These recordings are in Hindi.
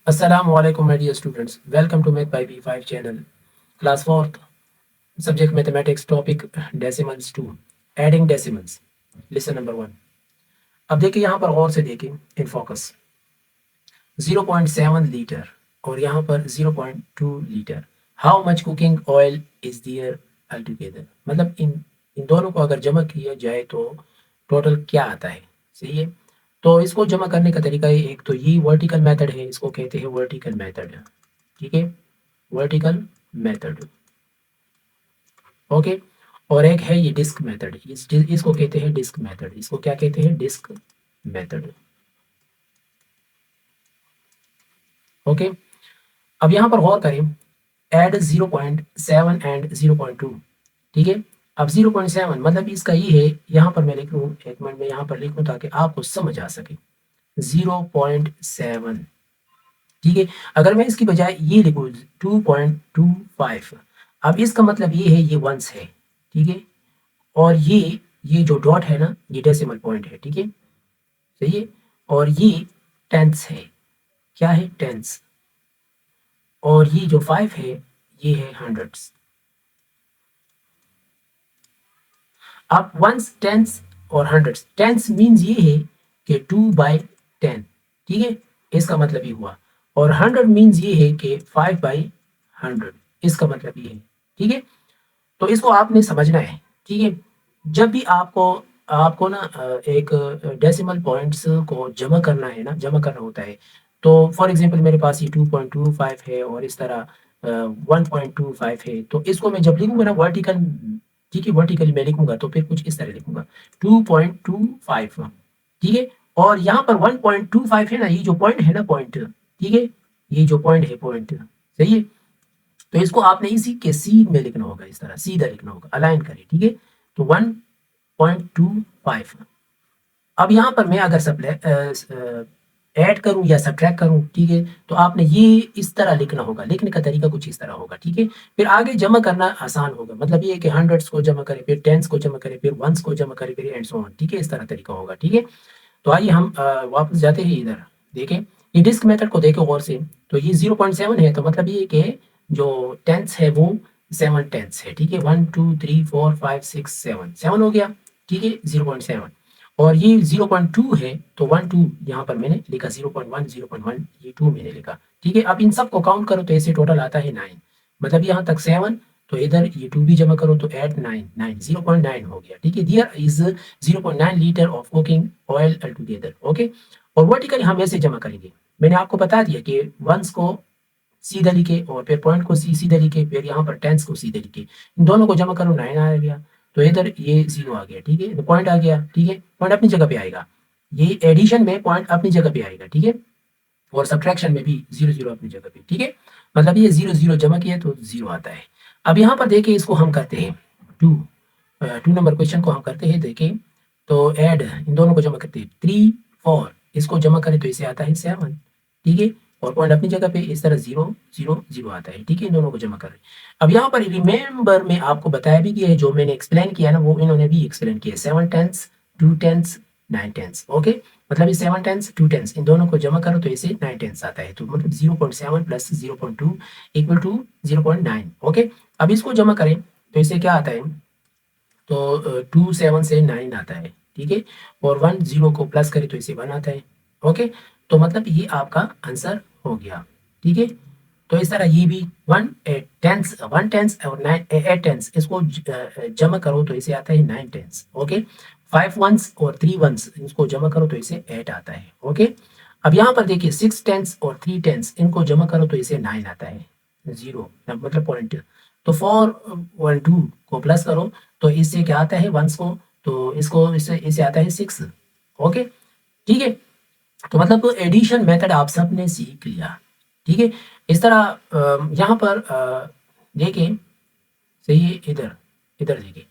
Assalamualaikum my dear students. Welcome to Math by B5 channel. Class 4th subject mathematics topic decimals 2 adding decimals. Lesson number 1. अब देखिए यहाँ पर गौर से देखिए इन फोकस 0.7 लीटर और यहाँ पर 0.2 litre. How much cooking oil is there all together. मतलब इन दोनों को अगर जमा किया जाए तो टोटल क्या आता है. सही है. तो इसको जमा करने का तरीका है. एक तो ये वर्टिकल मेथड है, इसको कहते हैं वर्टिकल मेथड. ठीक है, वर्टिकल मेथड. ओके. और एक है ये डिस्क मेथड. इसको कहते हैं डिस्क मेथड. इसको क्या कहते हैं? Disc method. ओके. अब यहाँ पर गौर करें. Add 0.7 and 0.2. ठीक है. अब 0.7 मतलब इसका ये है. यहाँ पर मैं लिख लूँ, एक मिनट में यहाँ पर लिख लूँ ताकि आपको समझ आ सके. 0.7. ठीक है. अगर मैं इसकी बजाय ये लिखूँ 2.25, अब इसका मतलब ये है ये वंस है. ठीक है. और ये जो डॉट है ना, ये डेसिमल पॉइंट है. ठीक है, सही है. और ये टेंस है. क्या है? टेंस. और ये जो 5 है ये है हंड्रेड्स. अब वंस, टेंस और हंड्रेड्स. टेंस मीन्स ये है कि 2/10. ठीक है, इसका मतलब ये हुआ. और 100 मीन्स ये है कि 5/100. इसका मतलब ये है. ठीक है. तो इसको आपने समझना है. ठीक है. जब भी आपको आपको ना एक डेसिमल पॉइंट्स को जमा करना है ना, जमा करना होता है. तो फॉर एग्जांपल मेरे पास ये 2.25 है और इस तरह 1.25 है. तो इसको मैं जब लिखूंगा ना वर्टिकल, ठीक है, वर्टिकली मैं लिखूंगा तो फिर कुछ इस तरह लिखूंगा 2.25. ठीक है. और यहाँ पर 1.25 है ना, ये जो पॉइंट है ना, पॉइंट. ठीक है, ये जो पॉइंट है, पॉइंट. सही है. तो इसको आपने इसी के सीध में लिखना होगा, इस तरह सीधा लिखना होगा. अलाइन करें. ठीक है. तो 1.25. अब यहाँ पर मैं अगर सब ऐड करूं या सब्ट्रैक्ट करूं, ठीक है, तो आपने ये इस तरह लिखना होगा. लिखने का तरीका कुछ इस तरह होगा. ठीक है. फिर आगे जमा करना आसान होगा. मतलब ये है कि हंड्रेड्स को जमा करें, फिर टेंस को जमा करें, फिर वंस को जमा करें, फिर एंड सो ऑन. ठीक है, इस तरह तरीका होगा. ठीक है. तो आइए हम वापस जाते हैं इधर. देखें ये डिस्क मेथड को देखें गौर से. तो ये 0.7 है, तो मतलब ये कि जो टेंस है वो 7 टेंस है. ठीक है, 1 2 3 4 5 6 7 हो गया. ठीक है, 0.7. और ये 0.2 है, तो 1 2 यहाँ पर मैंने लिखा. 0.1 0.1 ये 2 मैंने लिखा. ठीक है. अब इन सब को काउंट करो तो ऐसे टोटल आता है 9. मतलब यहाँ तक 7, तो इधर ये 2 भी जमा करो तो 8 9 0.9 हो गया. ठीक है. दियर is 0.9 litre of cooking oil all together. Okay. और वर्टिकली हम ऐसे जमा करेंगे. मैंने आपको बता दिया कि वंस को सीधा लिखे और फिर पॉइंट को सीधा लिखे, फिर यहाँ पर टेंस को सीधा लिखे. इन दोनों को जमा करो, 9 आ गया. तो इधर ये 0 आ गया. ठीक है, तो पॉइंट आ गया. ठीक है, पॉइंट अपनी जगह पे आएगा. ये एडिशन में पॉइंट अपनी जगह पे आएगा. ठीक है. और सब्ट्रैक्शन में भी 0 0 अपनी जगह पे. ठीक है. मतलब ये 0 0 जमा किया तो 0 आता है. अब यहाँ पर देखिए इसको हम करते हैं 2 नंबर क्वेश्चन को हम करते हैं. देखें तो ऐड इन दोनों को जमा करते हैं 3 4. इसको जमा करें तो इसे आता है 7. ठीक है. और पॉइंट अपनी जगह पे इस तरह 0 0 0 आता है. ठीक है, इन दोनों को जमा करें. अब यहाँ पर रिमेंबर में आपको बताया भी गया है, जो मैंने एक्सप्लेन किया ना वो इन्होंने भी एक्सप्लेन किया. 7 टेंस 2 टेंस 9 टेंस. ओके. मतलब ये 7 टेंस 2 टेंस इन दोनों को जमा करो तो इसे 9 टेंस आता है. तो मतलब 0.7 प्लस 0.2 इक्वल टू 0.9. ओके. अब इसको जमा करें तो इसे क्या आता है, तो 2 7 से 9 आता है. ठीक है. और 1 0 को प्लस करें तो इसे 1 आता है. ओके. तो मतलब ये आपका आंसर हो गया. ठीक है. तो इस तरह ये भी 1 टेंस और 9 8 टेंस इसको जमा करो तो इसे आता है 9 टेंस. ओके. 5 वंस और 3 वंस इसको जमा करो तो इसे 8 आता है. ओके. अब यहाँ पर देखिए 6 टेंस और 3 टेंस इनको जमा करो तो इसे 9 आता है. 0 मतलब पॉइंट. तो 4 1 2 को प्लस करो तो इससे क्या आता है वंस को, तो इसको इसे आता है 6. ओके. ठीक है. तो मतलब एडिशन मेथड आप सबने सीख लिया. ठीक है. इस तरह यहाँ पर देखिए, सही है. इधर इधर देखिए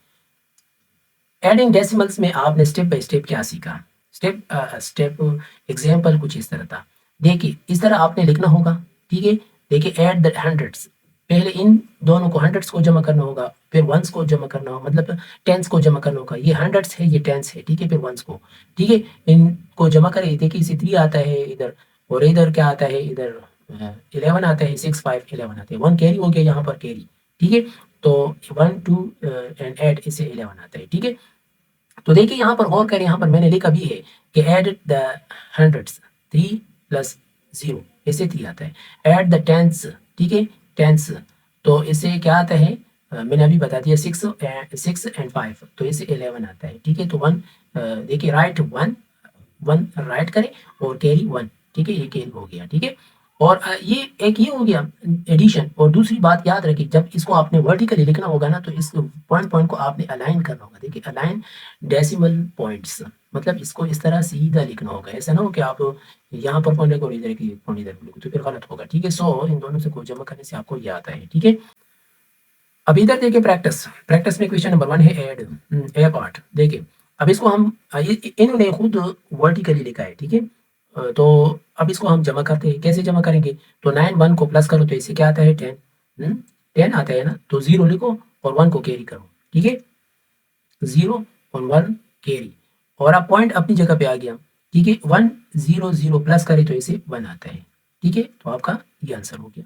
एडिंग डेसिमल्स में आपने स्टेप बाय स्टेप क्या सीखा. स्टेप एग्जाम्पल कुछ इस तरह था. देखिए इस तरह आपने लिखना होगा. ठीक है. देखिए एड द हंड्रेड्स. पहले इन दोनों को हंड्रेड्स को जमा करना होगा, फिर वंस को जमा करना होगा, मतलब टेंस को जमा करना होगा. ये हंड्रेड्स है, ये टेंस है. ठीक है. फिर वंस को. ठीक है. इनको जमा करें. देखिए इसे 3 आता है इधर, और इधर क्या आता है, इधर 11 आता है, 6 5 11 आता है, 1 कैरी हो गया यहाँ पर कैरी, ठीक है। तो 1 2 एंड ऐड इसे 11 आता है, ठीक है। तो देखिए यहाँ पर और करें, यहाँ पर मैंने लिखा भी है कि ऐड द हंड्रेड्स 3 प्लस 0 इसे 3 आता है, ऐड द टेंस, ठीक है, टेंस तो इसे क्या आता है, मैंने अभी बता दिया 6 एंड 5 तो इसे 11 आता है, ठीक है। तो 1 देखिए राइट 1 1 राइट करें और कैरी 1, ठीक है, ये कैरी हो गया, ठीक है। और ये एक ये हो गया एडिशन। और दूसरी बात याद रखिए, जब इसको आपने वर्टिकली लिखना होगा ना तो इस पॉइंट पॉइंट को आपने अलाइन करना होगा। देखिए अलाइन डेसिमल पॉइंट्स, मतलब इसको इस तरह सीधा लिखना होगा, ऐसा ना हो कि आप यहाँ पर पॉइंट को इधर की पॉइंट इधर लिखो तो फिर गलत होगा, ठीक है। सो इन दोनों से को जमा करने से आपको ये आता है, ठीक है। अब इधर देखिए प्रैक्टिस, प्रैक्टिस में क्वेश्चन नंबर 1 है ऐड ए पार्ट। देखिए अब इसको हम इन्होंने खुद वर्टिकली लिखा है, ठीक है। तो अब इसको हम जमा करते हैं, कैसे जमा करेंगे, तो 9 1 को प्लस करो तो इससे क्या आता है 10, 10 आता है ना, तो 0 लिखो और 1 को कैरी करो, ठीक है, 0 और 1 कैरी, और अब पॉइंट अपनी जगह पे आ गया, ठीक है। 1 0 0 प्लस करे तो इसे 1 आता है, ठीक है। तो आपका ये आंसर हो गया।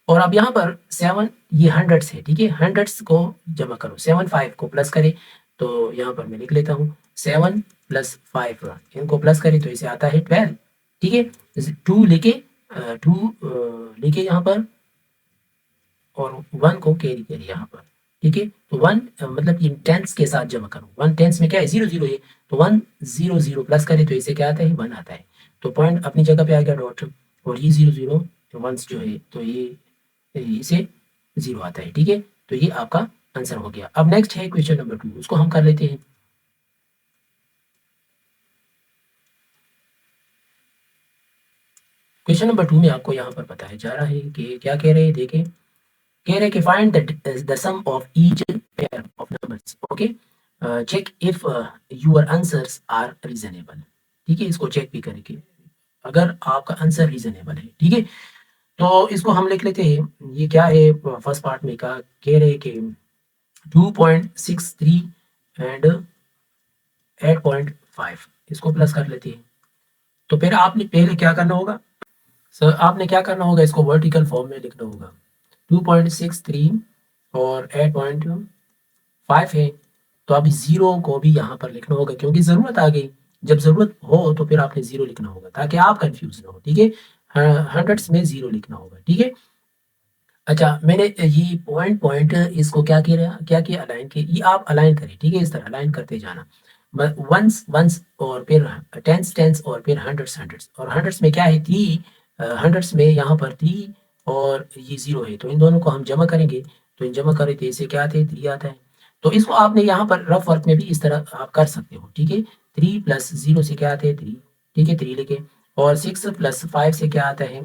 और अब यहाँ पर 7 ये हंड्रेड्स है, ठीक है, हंड्रेड्स को जमा करो, 7 5 को प्लस करे तो यहाँ पर मैं लिख लेता हूँ 7 प्लस 5 इनको प्लस करे तो इसे आता है 12, ठीक है। 2 लेके 2 लेके यहाँ पर और 1 को कैरी करिए यहाँ पर, ठीक है। तो 1 मतलब ये टेंस के साथ जमा करो, 1 टेंस में क्या है 0 0 है, तो 1 0 0 प्लस करे तो इसे क्या आता है 1 आता है, तो पॉइंट अपनी जगह पे आ गया डॉट, और ये 0 0 वंस जो है तो ये इसे 0 आता है, ठीक है। तो ये आपका आंसर हो गया। अब नेक्स्ट है क्वेश्चन नंबर 2, उसको हम कर लेते हैं। क्वेश्चन नंबर 2 में आपको यहाँ पर बताया जा रहा है कि क्या कह रहे हैं, देखें कह रहे कि find the sum of each pair of numbers, okay, check if your answers are reasonable, ठीक है। इसको चेक भी करेंगे अगर आपका आंसर रीजनेबल है, ठीक है। तो इसको हम लिख लेते हैं, ये क्या है फर्स्ट पार्ट में का कह रहे कि 2.63 एंड 8.5 इसको प्लस कर लेते हैं। तो फिर आपने पहले क्या करना होगा सर, आपने क्या करना होगा, इसको वर्टिकल फॉर्म में लिखना होगा, 2.63 और 8.5 है, तो अभी 0 को भी यहाँ पर लिखना होगा क्योंकि ज़रूरत आ गई, जब ज़रूरत हो तो फिर आपने 0 लिखना होगा ताकि आप कंफ्यूज ना हो, ठीक है। हंड्रेड्स में 0 लिखना होगा, ठीक है। अच्छा मैंने ये पॉइंट पॉइंट इसको क्या किया अलाइन किया, ये आप अलाइन करें, ठीक है, इस तरह अलाइन करते जाना, वंस वंस और फिर टेंस टेंस और फिर हंड्रेड्स हंड्रेड्स, और हंड्रेड्स में क्या है 3, हंड्रेड्स में यहाँ पर 3 और ये 0 है, तो इन दोनों को हम जमा करेंगे, तो इन जमा करें तो इसे क्या आता है 3 आता है। तो इसको आपने यहाँ पर रफ वर्क में भी इस तरह आप कर सकते हो, ठीक है। 3 प्लस 0 से क्या आता है 3, ठीक है, 3 लिखे, और 6 प्लस 5 से क्या आता है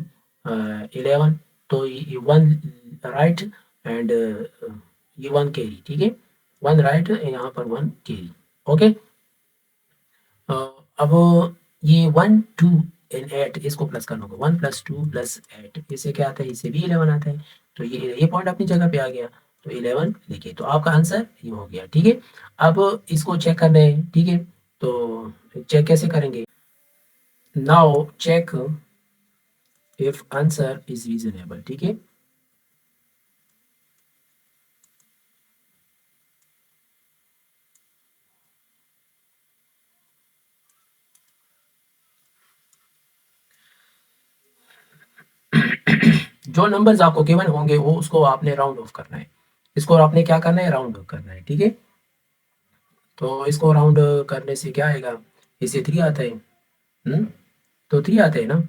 11, तो ये 1 राइट एंड ये 1 कैरी, ठीक है, 1 राइट यहाँ पर 1 कैरी, ओके। अब ये 1 2 एंड 8 इसको प्लस करना होगा, 1 प्लस 2 प्लस 8 इससे क्या आता है, इससे भी 11 आता है, तो ये पॉइंट अपनी जगह पे आ गया, तो 11 लिखिए, तो आपका आंसर ये हो गया, ठीक है। अब इसको चेक करना है, ठीक है, तो चेक कैसे करेंगे, now check if answer is reasonable, ठीक है। जो नंबर्स आपको गिवन होंगे वो उसको आपने राउंड ऑफ करना है, इसको आपने क्या करना है राउंड ऑफ करना है, ठीक है। तो इसको राउंड करने से क्या आएगा, इसे 3 आता है, तो 3 आता है ना,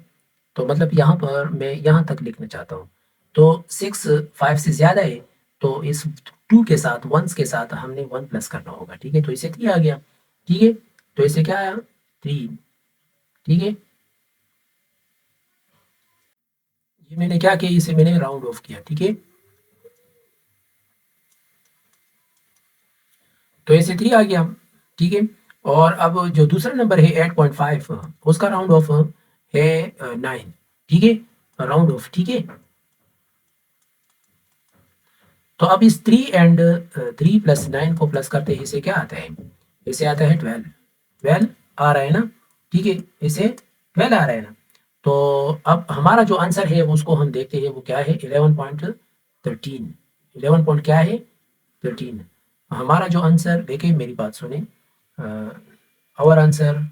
तो मतलब यहाँ पर मैं यहाँ तक लिखना चाहता हूँ, तो 6 5 से ज़्यादा है, तो इस 2 के साथ वंस के साथ हमने 1 प्लस करना होगा, ठीक है, तो इसे 3 आ गया, ठीक है। तो इसे क्या आया 3, ठीक है, ये मैंने क्या किया, इसे मैंने राउंड ऑफ किया, ठीक है। तो इसे 3 आ गया, ठीक है। और अब जो दूसरा नंबर है 8.5 उसका राउंड ऑफ है 9, ठीक है, राउंड ऑफ, ठीक है। तो अब इस 3 एंड 3 प्लस 9 को प्लस करते हैं, इसे क्या आता है, इसे आता है 12, 12 आ रहा है ना, ठीक है, इसे 12 आ रहा है ना। तो अब हमारा जो आंसर है उसको हम देखते हैं वो क्या है 11.13 11 पॉइंट क्या है 13 हमारा जो आंसर देखिए मेरी बात सुने आवर आंसर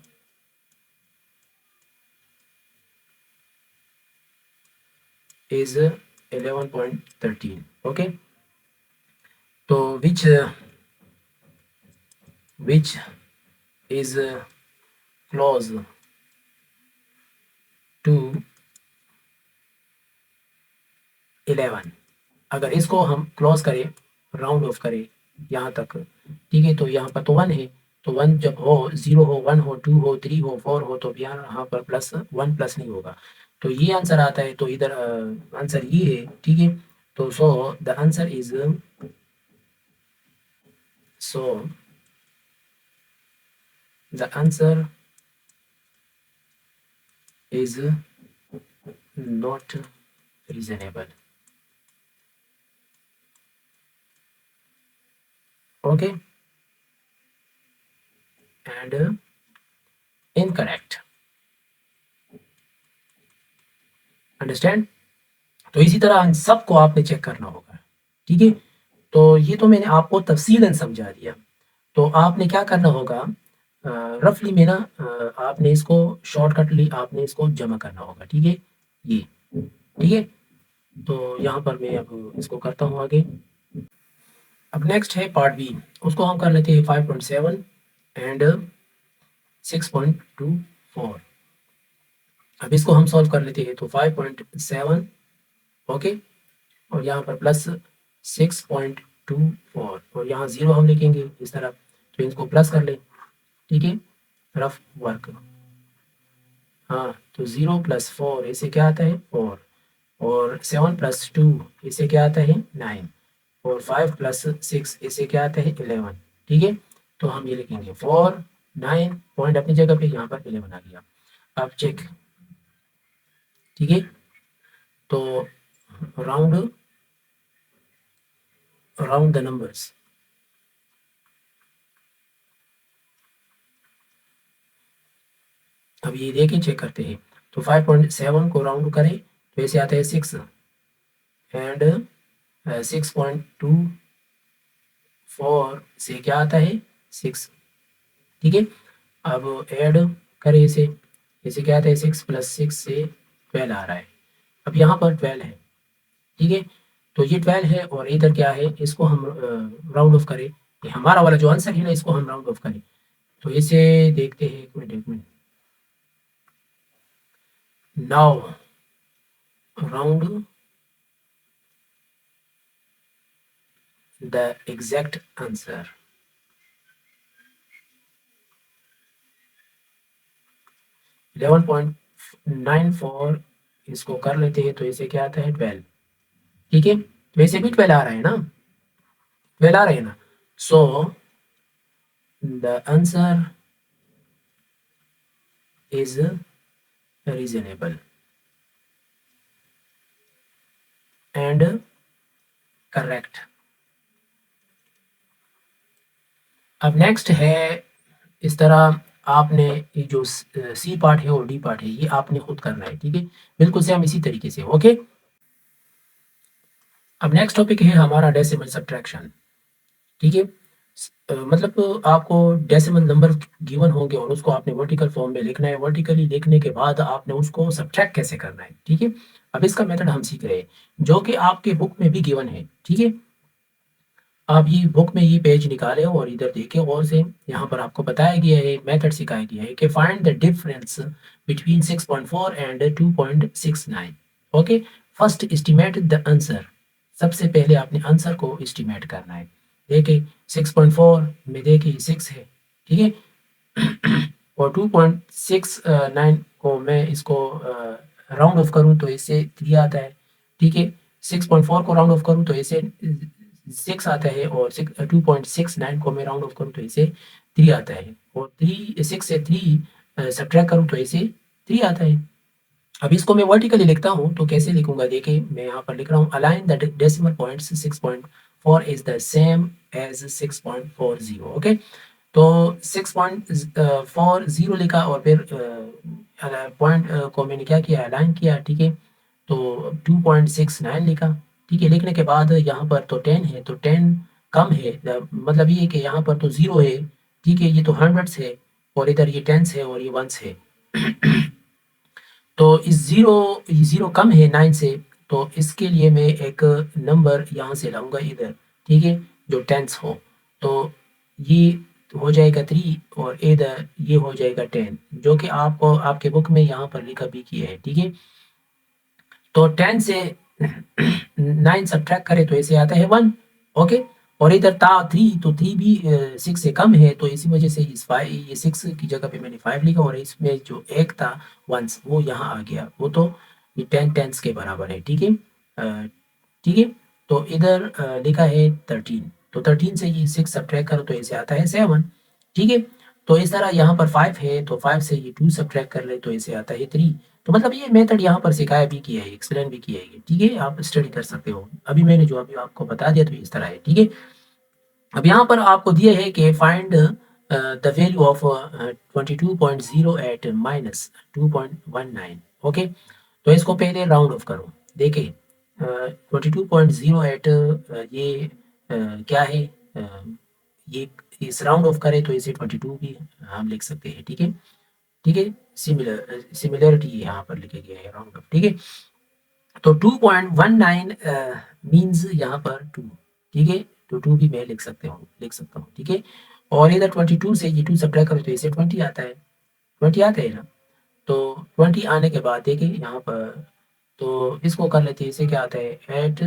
is 11.13 okay तो which is close to 11 अगर इसको हम क्लोज करें राउंड ऑफ करें यहाँ तक ठीक है तो यहाँ पर तो 1 है तो 1 जब हो 0 हो 1 हो 2 हो 3 हो 4 हो तो यहाँ पर प्लस 1 प्लस नहीं होगा तो ये आंसर आता है तो इधर आंसर ये है ठीक है तो सो the answer is so the answer is not reasonable okay and incorrect understand तो इसी तरह इन सबको आपने चेक करना होगा ठीक है तो ये तो मैंने आपको तफसीलन समझा दिया तो आपने क्या करना होगा रफली में ना आपने इसको शॉर्टकट ली आपने इसको जमा करना होगा ठीक है ये ठीक है तो यहाँ पर मैं अब इसको करता हूँ आगे अब नेक्स्ट है पार्ट बी उसको हम कर लेते हैं 5.7 एंड 6.24 अब इसको हम सॉल्व कर लेते हैं तो 5.7 ओके और यहाँ पर प्लस 6.24 और यहाँ 0 हम लिखेंगे इस तरफ तो इसको प्लस कर ले ठीक है रफ वर्क हाँ तो 0 + 4 इसे क्या आता है 4 और 7 + 2 इसे क्या आता है 9 और 5 + 6 इसे क्या आता है 11 ठीक है तो हम ये लिखेंगे 4 9 पॉइंट अपनी जगह पे यहाँ पर 11 आ गया अब चेक ठीक है तो राउंड द नंबर्स अब ये देखें चेक करते हैं तो 5.7 को राउंड करें तो ऐसे आता है 6 एंड 6.24 से क्या आता है 6 ठीक है अब ऐड करें इसे क्या आता है 6 + 6 से 12 आ रहा है अब यहाँ पर 12 है ठीक है तो ये 12 है और इधर क्या है इसको हम राउंड ऑफ करें ये हमारा वाला जो आंसर है ना इसको हम राउंड ऑफ करें तो इसे देखते हैं एक minute now round the exact answer 11.94 इसको कर लेते हैं तो इसे क्या आता है 12 ठीक है तो ऐसे भी 12 आ रहा है ना 12 आ रहा है ना सो the answer is reasonable and correct अब नेक्स्ट है इस तरह आपने ये जो सी पार्ट है और डी पार्ट है ये आपने खुद करना है ठीक है बिल्कुल सेम इसी तरीके से ओके अब नेक्स्ट टॉपिक है हमारा डेसिमल सब्ट्रैक्शन ठीक है मतलब आपको डेसिमल नंबर गिवन होंगे और उसको आपने वर्टिकल फॉर्म में लिखना है वर्टिकली लिखने के बाद आपने उसको सब्ट्रैक्ट कैसे करना है ठीक है अब इसका मेथड हम सीख रहे हैं जो कि आपके बुक में भी गिवन है ठीक है आप ये बुक में ये पेज निकाले और इधर देखें और से यहाँ पर आपको बताया गया है मेथड सिखाया गया है कि find the difference between 6.4 and 2.69 okay first estimate the answer सबसे पहले आपने आंसर को एस्टिमेट करना है देखिए 6.4 में देखिए 6 है ठीक है और 2.69 को मैं इसको राउंड ऑफ करूँ तो इससे 3 आता है ठीक है 6.4 को राउंड ऑफ करूँ तो इसे 6 आता है और 2.69 को मैं राउंड ऑफ करूँ तो इसे 3 आता है और 6 से 3 सब्ट्रैक्ट करूँ तो इसे 3 आता है अब इसको मैं वर्टिकली लिखता हूँ तो कैसे लिखूंगा देखिए मैं यहाँ पर लिख रहा हूँ align the decimal points 6.4 is the same as 6.40 okay तो 6.40 लिखा और फिर पॉइंट को मैंने क्या किया, अलाइन किया, ठीक है। तो 2.69 लिखा, ठीक है। लिखने के बाद यहाँ पर तो 10 है, तो 10 कम है, मतलब ये है कि यहाँ पर तो 0 है, ठीक है। ये तो हंड्रेड्स है और इधर ये टेंस है और ये वंस है। तो इस ज़ीरो कम है 9 से, तो इसके लिए मैं एक नंबर यहाँ से लाऊँगा इधर, ठीक है, जो टेंस हो। तो ये हो जाएगा 3 और इधर ये हो जाएगा 10, जो कि आपको आपके बुक में यहाँ पर लिखा भी किया है, ठीक है। तो 10 से 9 सब्ट्रैक्ट करें तो ऐसे आता है 1, ओके। और इधर था 3, तो 3 भी 6 से कम है, तो इसी वजह से इस 5 ये 6 की जगह पे मैंने 5 लिखा और इसमें जो एक था वंस वो यहाँ आ गया, वो तो ये 10 टेंस के बराबर है, ठीक है। ठीक है। तो इधर लिखा है 13, तो 13 से ये 6 सब्ट्रैक्ट करो तो ऐसे आता है 7, ठीक है। तो इस तरह यहाँ पर 5 है, तो 5 से ये 2 सब्ट्रैक्ट कर ले तो ऐसे आता है 3। तो मतलब ये मेथड यहाँ पर सिखाया भी किया है, एक्सप्लेन भी किया है, ठीक है। आप स्टडी कर सकते हो। अभी मैंने जो अभी आपको बता दिया तो इस तरह है, ठीक है। अब यहाँ पर आपको दिए है कि find the value of 22.0 at -2.19, okay. तो इसको पहले राउंड ऑफ करो। देखिए 22.0 एट ये क्या है, ये इस राउंड ऑफ करें तो इसे 22 भी हम लिख सकते हैं, ठीक है, ठीक है। सिमिलरिटी यहाँ पर लिखे गया है राउंड ऑफ, ठीक है। तो 2.19 मीन्स यहाँ पर 2, ठीक है। तो 2 भी मैं लिख सकता हूँ, ठीक है। और इधर 22 से ये 2 सब्ट्रैक्ट करो तो इसे 20 आता है, 20 आता है ना। तो 20 आने के बाद देखिए यहाँ पर, तो इसको कर लेते हैं, इसे क्या आता है 8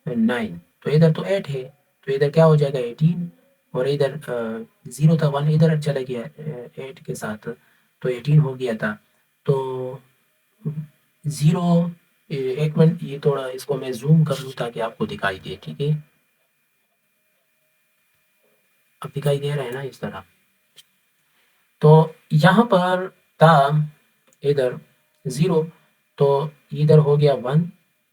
9, तो इधर तो 8 है, तो इधर क्या हो जाएगा 18, और इधर 0 था 1 इधर चला गया 8 के साथ, तो 18 हो गया था। तो 0 एक मिनट, ये थोड़ा इसको मैं जूम कर लूँ ताकि आपको दिखाई दे, ठीक है। अब दिखाई दे रहा है ना इस तरह। तो यहाँ पर था इधर 0, तो इधर हो गया 1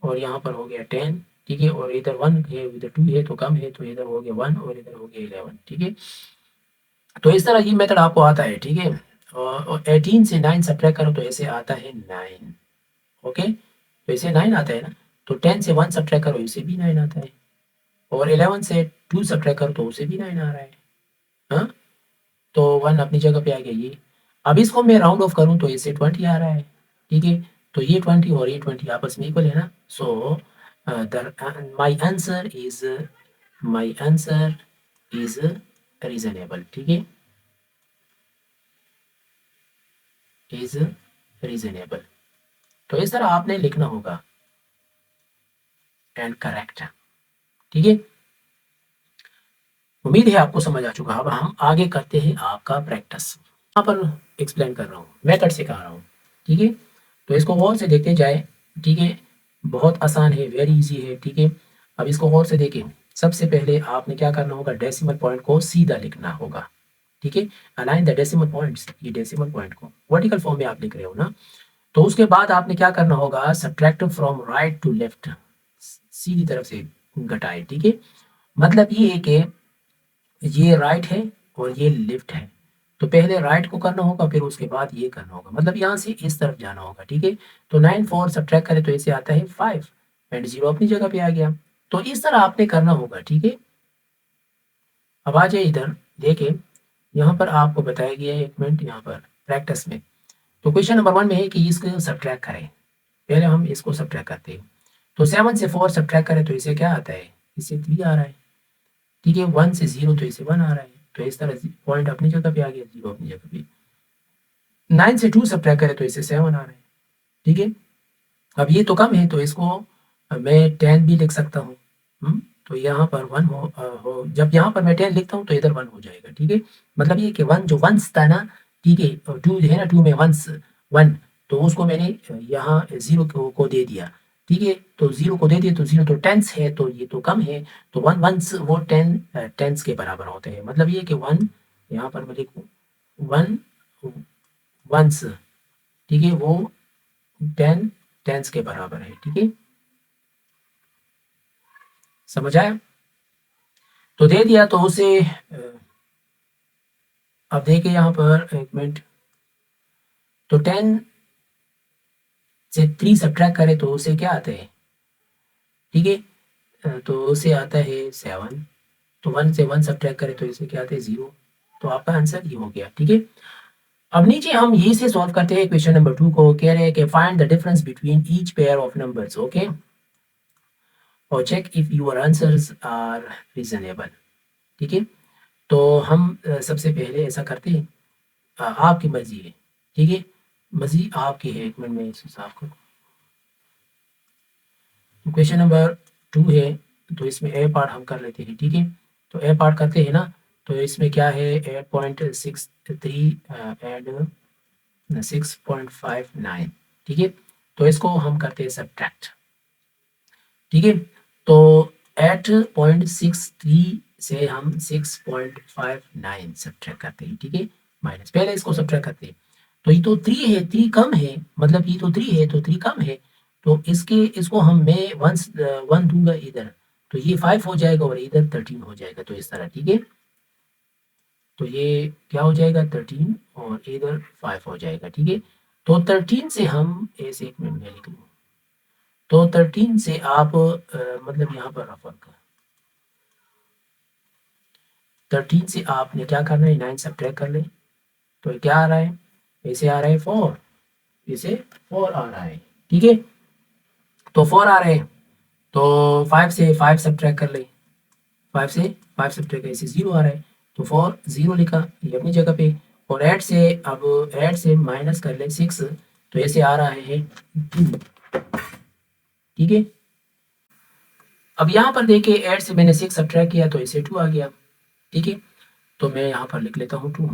और यहाँ पर हो गया 10, ठीक है। और इधर 1 है, इधर 2 है तो कम है, तो इधर हो गया 1 और इधर हो गया 11, ठीक है। तो इस तरह ये मेथड आपको आता है, ठीक है। और 18 से 9 सब्ट्रैक्ट करो तो ऐसे आता है 9, ओके। तो इसे 9 आता है ना। तो 10 से 1 सब्ट्रैक्ट करो, इसे भी 9 आता है। और 11 से 2 सब्ट्रैक्ट करो तो उसे भी 9 आ रहा है, हाँ। तो 1 अपनी जगह पे आ गया ये। अब इसको मैं राउंड ऑफ करूँ तो इससे 20 आ रहा है, ठीक है। तो ये 20 और ये 20 आपस में इक्वल है ना। सो माई आंसर इज रीजनेबल, ठीक है, इज रीजनेबल। तो इस तरह आपने लिखना होगा एंड करेक्ट, ठीक है। उम्मीद है आपको समझ आ चुका। अब हम आगे करते हैं आपका प्रैक्टिस। यहाँ पर एक्सप्लेन कर रहा हूँ, मेथड सिखा रहा हूँ, ठीक है। तो इसको गौर से देखते जाए, ठीक है। बहुत आसान है, वेरी इजी है, ठीक है। अब इसको गौर से देखें। सबसे पहले आपने क्या करना होगा, डेसिमल पॉइंट को सीधा लिखना होगा, ठीक है। अलाइन द डेसिमल पॉइंट्स, ये डेसिमल पॉइंट को वर्टिकल फॉर्म में आप लिख रहे हो ना। तो उसके बाद आपने क्या करना होगा, subtract from right to left, सीधी तरफ से घटाए, ठीक है। मतलब ये है कि ये राइट है और ये लेफ्ट है, तो पहले राइट को करना होगा फिर उसके बाद ये करना होगा, मतलब यहाँ से इस तरफ जाना होगा, ठीक है। तो 9 4 सब्ट्रैक्ट करें तो ऐसे आता है 5 एंड 0 अपनी जगह पे आ गया। तो इस तरह आपने करना होगा, ठीक है। अब आ जाए इधर, देखें यहाँ पर आपको बताया गया है, 1 मिनट यहाँ पर प्रैक्टिस में। तो क्वेश्चन नंबर 1 में है कि इसको सब्ट्रैक्ट करें। पहले हम इसको सब्ट्रैक्ट करते हैं। तो 7 से 4 सब्ट्रैक्ट करें तो इसे क्या आता है, इसे 3 आ रहा है, ठीक है। 1 से 0 तो इसे 1 आ रहा है, तो इस तरह पॉइंट अपनी जगह पे आ गया, 0 अपनी जगह पे। 9 से 2 सब्ट्रैक्ट करें तो इसे 7 आ रहा है, ठीक है। अब ये तो कम है तो इसको मैं 10 भी लिख सकता हूँ, तो यहाँ पर 1 हो, जब यहाँ पर मैं 10 लिखता हूँ तो इधर 1 हो जाएगा, ठीक है। मतलब ये कि 1 जो वंस था ना, ठीक है, 2 है ना, 2 में वंस 1, तो उसको मैंने यहाँ 0 को दे दिया, ठीक है। तो 0 को दे दिया तो 0 तो टेंस है, तो ये तो कम है, तो 1 वंस वो 10 टेंस के बराबर होते हैं। मतलब ये कि 1 यहाँ पर मैं लिखूँ 1 वंस, ठीक है, वो 10 टेंस के बराबर है, ठीक है। समझ आया। तो दे दिया तो उसे अब देखिए यहाँ पर 1 मिनट। तो 10 से 3 सब्ट्रैक्ट करें तो उसे क्या आता है, ठीक है, तो उसे आता है 7। तो 1 से 1 सब्ट्रैक्ट करें तो इसे क्या आता है 0। तो आपका आंसर ये हो गया, ठीक है। अब नीचे हम ये से सॉल्व करते हैं क्वेश्चन नंबर 2 को। कह रहे हैं कि find the difference between each pair of numbers, okay, और check if your answers are reasonable, ठीक है। तो हम सबसे पहले ऐसा करते हैं, आपकी मर्जी है, ठीक है, मर्जी आपकी है। एक मिनट में इस हिसाब को, क्वेश्चन नंबर 2 है तो इसमें ए पार्ट हम कर लेते हैं, ठीक है। तो ए पार्ट करते हैं ना, तो इसमें क्या है 8.63 एंड 6.59, ठीक है। तो इसको हम करते हैं सब्ट्रैक्ट, ठीक है। तो 8.63 से हम 6.59 सब्ट्रैक्ट करते हैं, ठीक है, माइनस, पहले इसको सब्ट्रैक्ट करते हैं। तो ये तो 3 है, 3 कम है, मतलब ये तो 3 है तो 3 कम है, तो इसको हम मैं 1 दूंगा इधर, तो ये 5 हो जाएगा और इधर 13 हो जाएगा, तो इस तरह, ठीक है। तो ये क्या हो जाएगा 13 और इधर 5 हो जाएगा, ठीक है। तो 13 से हम ऐसे, एक मिनट में लिख लूँ, तो 13 से आप मतलब यहाँ पर रफर कर, 13 से आपने क्या करना है 9 सब्ट्रैक्ट कर ले, तो ये क्या आ रहा है, ऐसे आ रहा है 4, इसे 4 आ रहा है, ठीक है। तो 4 आ रहे हैं, तो 5 से 5 सब्ट्रैक्ट कर ले, 5 से 5 सब्ट्रैक्ट ऐसे 0 आ रहा है, तो 4 0 लिखा ये अपनी जगह पे। और 8 से, अब 8 से माइनस कर ले 6, तो ऐसे आ रहा है 2, ठीक है। अब यहाँ पर देखिए 8 से मैंने 6 सब्ट्रैक्ट किया तो इसे 2 आ गया, ठीक है। तो मैं यहाँ पर लिख लेता हूँ 2,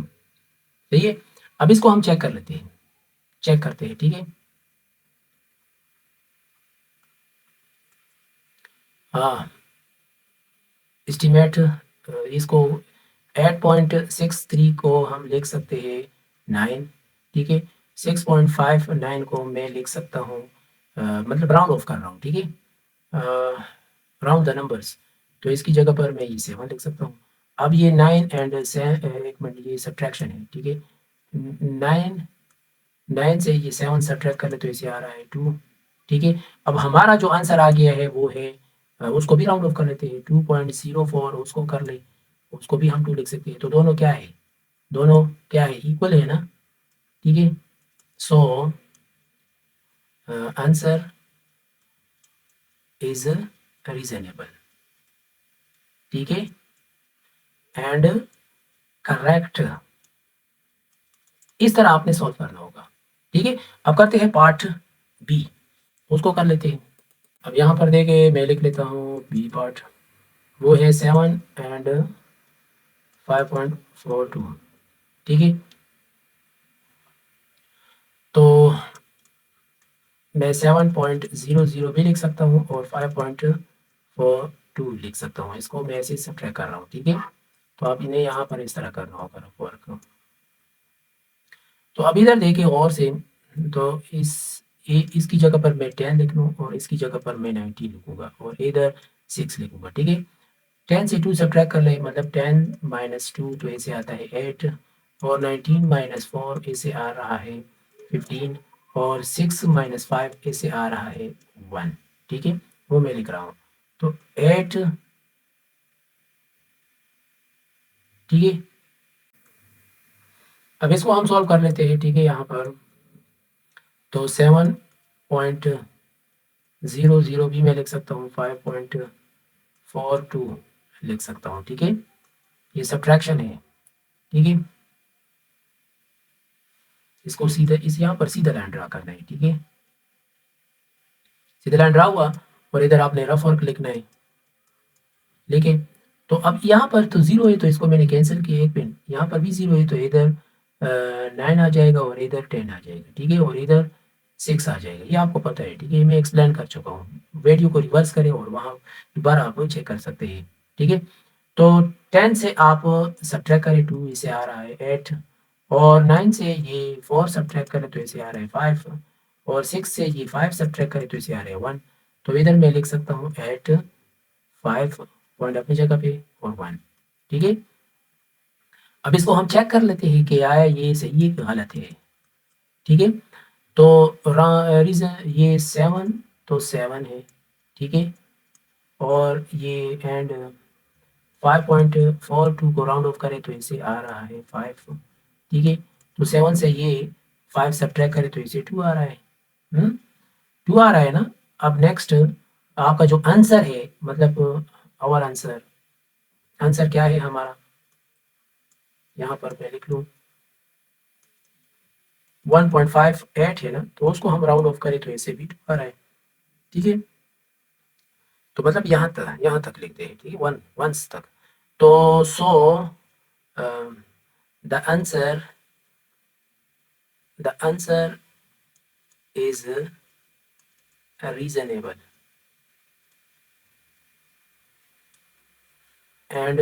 सही है। अब इसको हम चेक कर लेते हैं, चेक करते हैं, ठीक है। हाँ, एस्टिमेट, इसको 8.63 को हम लिख सकते हैं 9, ठीक है। 6.59 को मैं लिख सकता हूँ, मतलब राउंड ऑफ कर रहा हूँ, ठीक है, राउंड द नंबर्स, तो इसकी जगह पर मैं ये 7 लिख सकता हूँ। अब ये 9 एंड एक मिनट, ये सब्ट्रैक्शन है, ठीक है। 9 से ये 7 सब्ट्रैक्ट कर ले तो इसे आ रहा है 2, ठीक है। अब हमारा जो आंसर आ गया है वो है, उसको भी राउंड ऑफ कर लेते हैं, 2.04 उसको कर ले, उसको भी हम 2 लिख सकते हैं। तो दोनों क्या है, दोनों क्या है, इक्वल है ना, ठीक है। सो आंसर इज रीजनेबल, ठीक है, एंड करेक्ट। इस तरह आपने सॉल्व करना होगा, ठीक है। अब करते हैं पार्ट बी, उसको कर लेते हैं। अब यहाँ पर देखे मैं लिख लेता हूँ बी पार्ट, वो है 7 एंड 5.42, ठीक है। तो मैं 7.00 भी लिख सकता हूँ और 5.42 लिख सकता हूँ, इसको मैं ऐसे सब्ट्रैक्ट कर रहा हूँ, ठीक है। तो आप इन्हें यहाँ पर इस तरह करना होगा वर्क। तो अब इधर देखिए और से, तो इसकी जगह पर मैं 10 लिख लूँ और इसकी जगह पर मैं 90 लिखूँगा और इधर 6 लिखूँगा, ठीक है। 10 से 2 सब्ट्रैक्ट कर ले, मतलब 10 माइनस 2 तो ऐसे आता है 8, और 19 माइनस 4 ऐसे आ रहा है 15, और 6 माइनस 5 ऐसे आ रहा है 1, ठीक है। वो मैं लिख रहा हूँ, तो 8, ठीक है। अब इसको हम सॉल्व कर लेते हैं, ठीक है। यहाँ पर तो 7.00 भी मैं लिख सकता हूँ, 5.42 लिख सकता हूँ, ठीक है। ये सब्ट्रैक्शन है, ठीक है। इसको सीधा इस यहाँ पर सीधा लाइन ड्रा करना है, ठीक है। सीधा लाइन ड्रा हुआ और इधर आपने रफ वर्क लिखना है, लेकिन तो अब यहाँ पर तो 0 है तो इसको मैंने कैंसिल किया, एक पेन यहाँ पर भी 0 है तो इधर 9 आ जाएगा और इधर 10 आ जाएगा, ठीक है, और इधर 6 आ जाएगा, ये आपको पता है, ठीक है, मैं एक्सप्लेन कर चुका हूँ। वीडियो को रिवर्स करें और वहाँ दोबारा आप चेक कर सकते हैं, ठीक है। तो 10 से आप सब्ट्रैक्ट करें 2, इसे आ रहा है 8, और 9 से ये 4 सब्ट्रैक्ट करें तो इसे आ रहा है 5, और 6 से ये 5 सब्ट्रैक्ट करें तो इसे आ रहा है 1। तो इधर मैं लिख सकता हूँ 8, 5 पॉइंट अपनी जगह पे और 1, ठीक है। अब इसको हम चेक कर लेते हैं कि आया ये सही है कि गलत है, ठीक है। तो रीज़न ये 7 तो 7 है, ठीक है। और ये एंड 5.42 को राउंड ऑफ करें तो इसे आ रहा है 5, ठीक है। तो 7 से ये 5 सब्ट्रैक्ट करें तो इसे 2 आ रहा है, 2 आ रहा है ना। अब नेक्स्ट आपका जो आंसर है, मतलब आवर आंसर, आंसर क्या है हमारा, यहाँ पर मैं लिख लूँ 1.58 है ना, तो उसको हम राउंड ऑफ करें तो ऐसे भी 2 आ रहा है, ठीक है। तो मतलब यहाँ तक लिखते हैं, ठीक है, 1 तक। तो सो the answer is reasonable and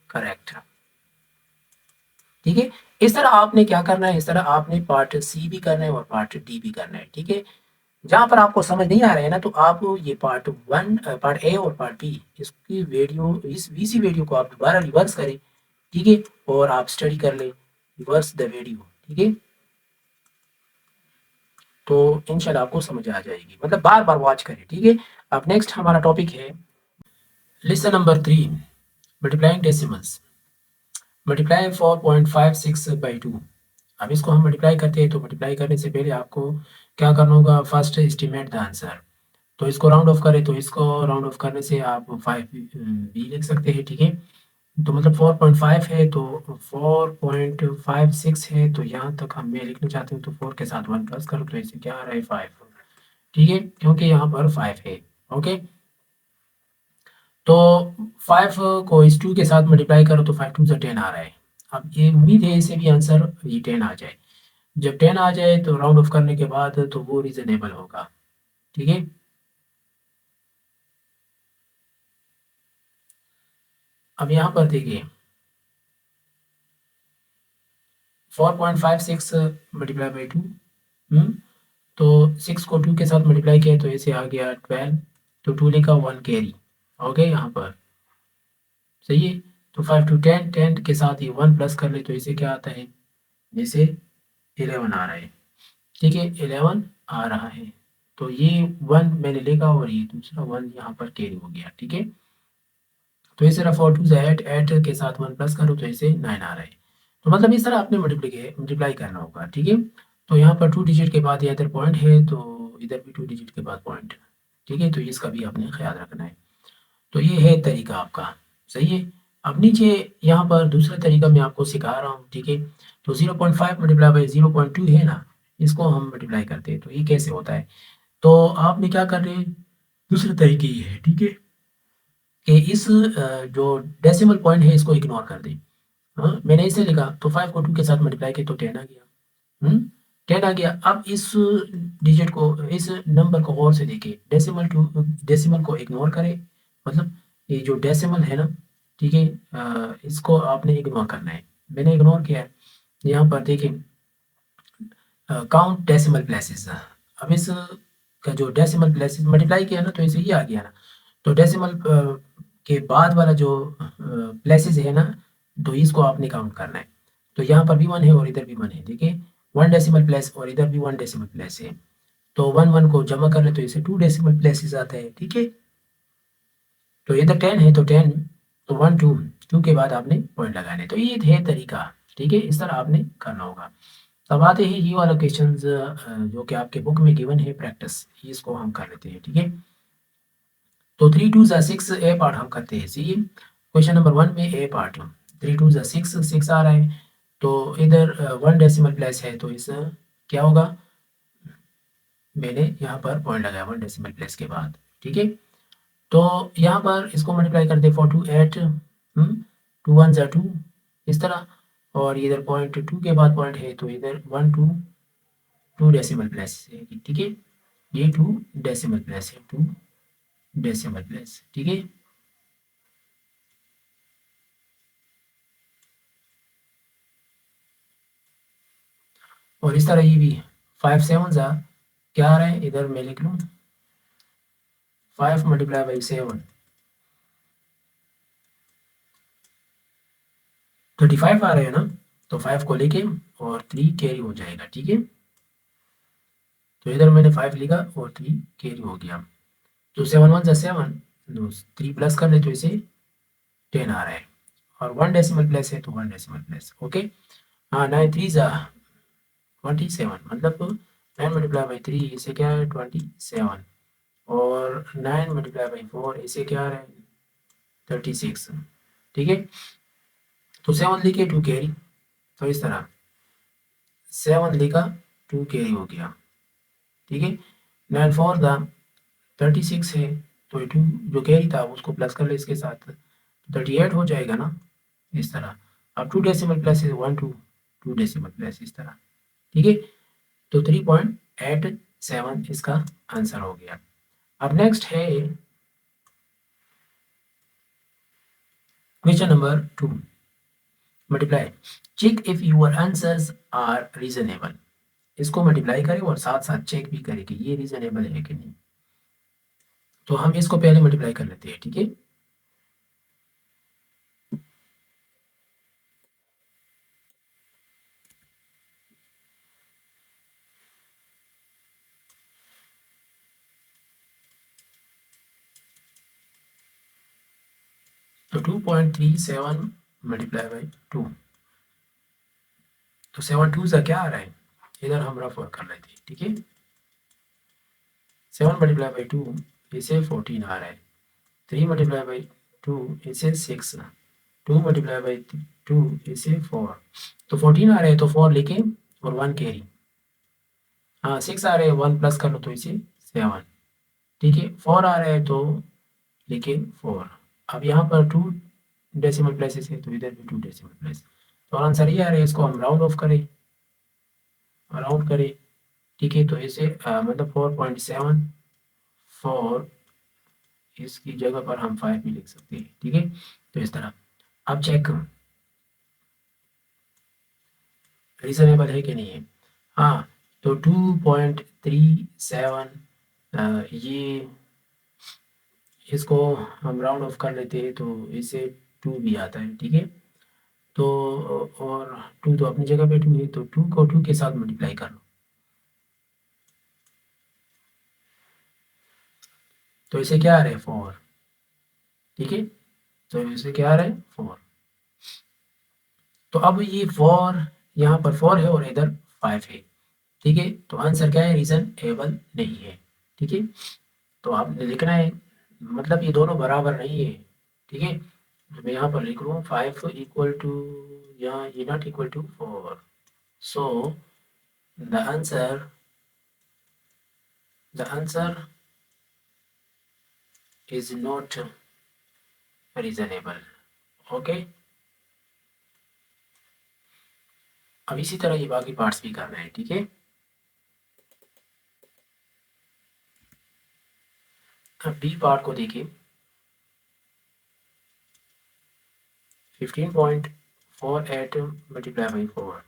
correct, ठीक है। इस तरह आपने क्या करना है, इस तरह आपने पार्ट सी भी करना है और पार्ट डी भी करना है, ठीक है। जहाँ पर आपको समझ नहीं आ रहा है ना, तो आप ये पार्ट ए और पार्ट बी, इसकी वीडियो, इस इसी वीडियो को आप दोबारा रिवर्स करें, ठीक है, और आप स्टडी कर लें, रिवर्स द वीडियो, ठीक है। तो इंशाल्लाह आपको समझ आ जाएगी, मतलब बार बार वॉच करें, ठीक है। अब नेक्स्ट हमारा टॉपिक है lesson number 3, multiplying decimals. Multiply 4.56 by 2। अब इसको हम मल्टीप्लाई करते हैं, तो मल्टीप्लाई करने से पहले आपको क्या करना होगा, फर्स्ट एस्टिमेट द आंसर। तो इसको राउंड ऑफ करें, तो इसको राउंड ऑफ करने से आप 5 भी लिख सकते हैं, ठीक है। तो मतलब 4.5 है, तो 4.56 है, तो यहाँ तक हम मैं लिखना चाहते हैं, तो 4 के साथ 1 प्लस करो तो इसे क्या आ रहा है 5, ठीक है, क्योंकि यहाँ पर 5 है, ओके। तो 5 को इस 2 के साथ मल्टीप्लाई करो तो 5 2 से 10 आ रहा है। अब ये उम्मीद है इसे भी आंसर ये 10 आ जाए। जब 10 आ जाए तो राउंड ऑफ करने के बाद तो वो रीजनेबल होगा, ठीक है। अब यहाँ पर देखिए 4.56 मल्टीप्लाई बाई 2, तो 6 को 2 के साथ मल्टीप्लाई किया तो ऐसे आ गया 12, तो 2 लिखा 1 कैरी, ओके, यहाँ पर सही है। तो 5 टू 10, 10 के साथ ये 1 प्लस कर ले तो इसे क्या आता है, जैसे 11 आ रहा है, ठीक है, 11 आ रहा है। तो ये 1 मैंने लिखा और ये दूसरा 1 यहाँ पर कैरी हो गया, ठीक है। तो इस तरह 4 टू 8, 8 के साथ 1 प्लस करो तो इसे 9 आ रहा है। तो मतलब इस तरह आपने मल्टीप्लाई करना होगा, ठीक है। तो यहाँ पर 2 डिजिट के बाद ये इधर पॉइंट है, तो इधर भी 2 डिजिट के बाद पॉइंट, ठीक है। तो इसका भी आपने ख्याल रखना है। तो ये है तरीका आपका, सही है। अब नीचे यहाँ पर दूसरा तरीका मैं आपको सिखा रहा हूँ, ठीक है। तो 0.5 मल्टीप्लाई बाई 0.2 है ना, इसको हम मल्टीप्लाई करते हैं, तो ये कैसे होता है। तो आपने क्या कर रहे हैं, दूसरे तरीके ये है, ठीक है, कि इस जो डेसिमल पॉइंट है इसको इग्नोर कर दें। हाँ, मैंने इसे लिखा तो 5 को 2 के साथ मल्टीप्लाई किया तो 10 आ गया, 10 आ गया। अब इस डिजिट को, इस नंबर को गौर से देखें, डेसिमल को इग्नोर करें, मतलब ये जो डेसिमल है ना, ठीक है, इसको आपने इग्नोर करना है। मैंने इग्नोर किया है। यहाँ पर देखें काउंट डेसिमल प्लेसेस। अब इस का जो डेसिमल प्लेसेस मल्टीप्लाई किया ना, तो इसे ये आ गया ना। तो डेसिमल के बाद वाला जो प्लेसेस है ना, तो इसको आपने काउंट करना है। तो यहाँ पर भी 1 है और इधर भी 1 है, देखिए 1 डेसिमल प्लेस और इधर भी 1 डेसिमल प्लेस है। तो 1 1 को जमा कर ले तो इसे 2 डेसिमल प्लेसेस आते हैं, ठीक है। तो इधर 10 है तो 10, तो 1 2, 2 के बाद आपने पॉइंट लगाने, तो ये है तरीका, ठीक है, इस तरह आपने करना होगा। अब आते हैं ये वाला क्वेश्चन जो कि आपके बुक में गिवन है प्रैक्टिस, इसको हम कर लेते हैं, ठीक है। तो 3 2 ज़ा 6 ए पार्ट हम करते हैं, सही है। क्वेश्चन नंबर 1 में ए पार्ट 3 2 ज़ा 6, 6 आ रहा है। तो इधर 1 डेसिमल प्लेस है, तो इस क्या होगा, मैंने यहाँ पर पॉइंट लगाया 1 डेसिमल प्लेस के बाद, ठीक है। तो यहाँ पर इसको मल्टीप्लाई करते 4 2 8, 2 1 ज़ा 2, इस तरह। और इधर पॉइंट 2 के बाद पॉइंट है, तो इधर 1 2, 2 डेसिमल प्लेस है, ठीक है। ये 2 डेसिमल प्लेस है, 2 डेसिमल प्लेस, ठीक है। और इस तरह ये भी 5 7 ज़ा क्या आ रहा है, इधर मैं लिख लूँ 5 मल्टीप्लाई बाई 7, 35 आ रहे हैं ना। तो 5 को लेके और 3 कैरी हो जाएगा, ठीक है। तो इधर मैंने 5 लिखा और 3 कैरी हो गया। तो 7 1 जा 7, तो 3 प्लस कर ले तो इसे 10 आ रहा है, और 1 डेसिमल प्लेस है तो 1 डेसिमल प्लेस। ओके। हाँ, 9 3 जा 27, मतलब 9 मल्टीप्लाई बाई 3 इसे क्या है 27, और 9 मल्टीप्लाई बाई 4 इसे क्या है 36। ठीक है। तो 7 लिखे 2 कैरी, तो इस तरह 7 लिखा 2 कैरी हो गया। ठीक है। 9 4 था 36 है, तो ये 2 जो कैरी था उसको प्लस कर ले इसके साथ, 38 हो जाएगा ना, इस तरह। अब 2 डेसिमल प्लस 1 2 2 डेसिमल प्लस इस तरह। ठीक है। तो 3.87 इसका आंसर हो गया। अब नेक्स्ट है question number 2, multiply, check if your answers are reasonable. इसको मल्टीप्लाई करें और साथ साथ चेक भी करें कि ये रीजनेबल है कि नहीं। तो हम इसको पहले मल्टीप्लाई कर लेते हैं। ठीक है। तो 2.37 मल्टीप्लाई बाई 2, तो 7 2 सा क्या आ रहा है, इधर हम रफ वर्क कर लेते हैं। ठीक है। 7 मल्टीप्लाई बाई 2 इसे 14 आ रहा है, 3 मल्टीप्लाई बाई 2 इसे 6, 2 मल्टीप्लाई बाई 2 इसे 4, तो 14 आ रहे हैं तो 4 लिखे और 1 कैरी। हाँ, 6 आ रहे हैं 1 प्लस कर लो तो इसे 7। ठीक है। 4 आ रहे हैं तो लिखे 4। अब यहाँ पर 2 डेसिमल प्लेसेस है तो इधर भी 2 डेसिमल प्लेस, तो आंसर ये आ रहा है। इसको हम राउंड ऑफ करें, राउंड करें। ठीक है। तो इसे मतलब 4.74, इसकी जगह पर हम 5 भी लिख सकते हैं। ठीक है। तो इस तरह अब चेक रीजनेबल है कि नहीं है। हाँ, तो 2.37, ये इसको हम राउंड ऑफ कर लेते हैं तो इसे 2 भी आता है। ठीक है। तो और 2 तो अपनी जगह पे 2 है, तो 2 को 2 के साथ मल्टीप्लाई कर लो, तो इसे क्या आ रहा है 4। ठीक है। तो इसे क्या आ रहा है 4। तो अब ये 4, यहाँ पर 4 है और इधर 5 है। ठीक है। तो आंसर क्या है, रीजनेबल नहीं है। ठीक है। तो आपने लिखना है, मतलब ये दोनों बराबर नहीं है। ठीक है। तो मैं यहाँ पर लिख रहा हूँ 5 इक्वल टू, यहाँ ये not equal to 4, so the answer, the answer is not reasonable. Okay. अब इसी तरह ये बाकी पार्ट्स भी करना है। ठीक है। अब बी पार्ट को देखिए, 15.48 मल्टीप्लाई बाई 4,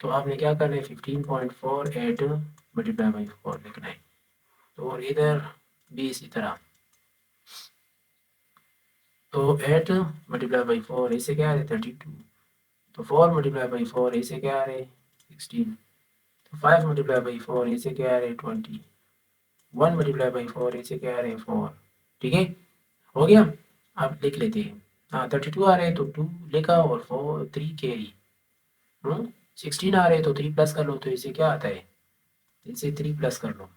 तो आपने क्या करना है 15.48 मल्टीप्लाई बाई 4 लिखना है। तो और इधर भी इसी तरह, तो 8 मल्टीप्लाई बाई 4 इसे क्या है 32, तो 4 मल्टीप्लाई बाई 4 इसे क्या है 16, तो 5 मल्टीप्लाई बाई 4 इसे क्या है 20, 1 मल्टीप्लाई बाई 4 इसे क्या है 4। ठीक है। हो गया। अब लिख लेते हैं। हाँ, 32 आ रहे हैं तो 2 लिखा और 4 3 कैरी। 16 आ रहे हैं तो 3 प्लस कर लो तो इसे क्या आता है, इसे 3 प्लस कर लो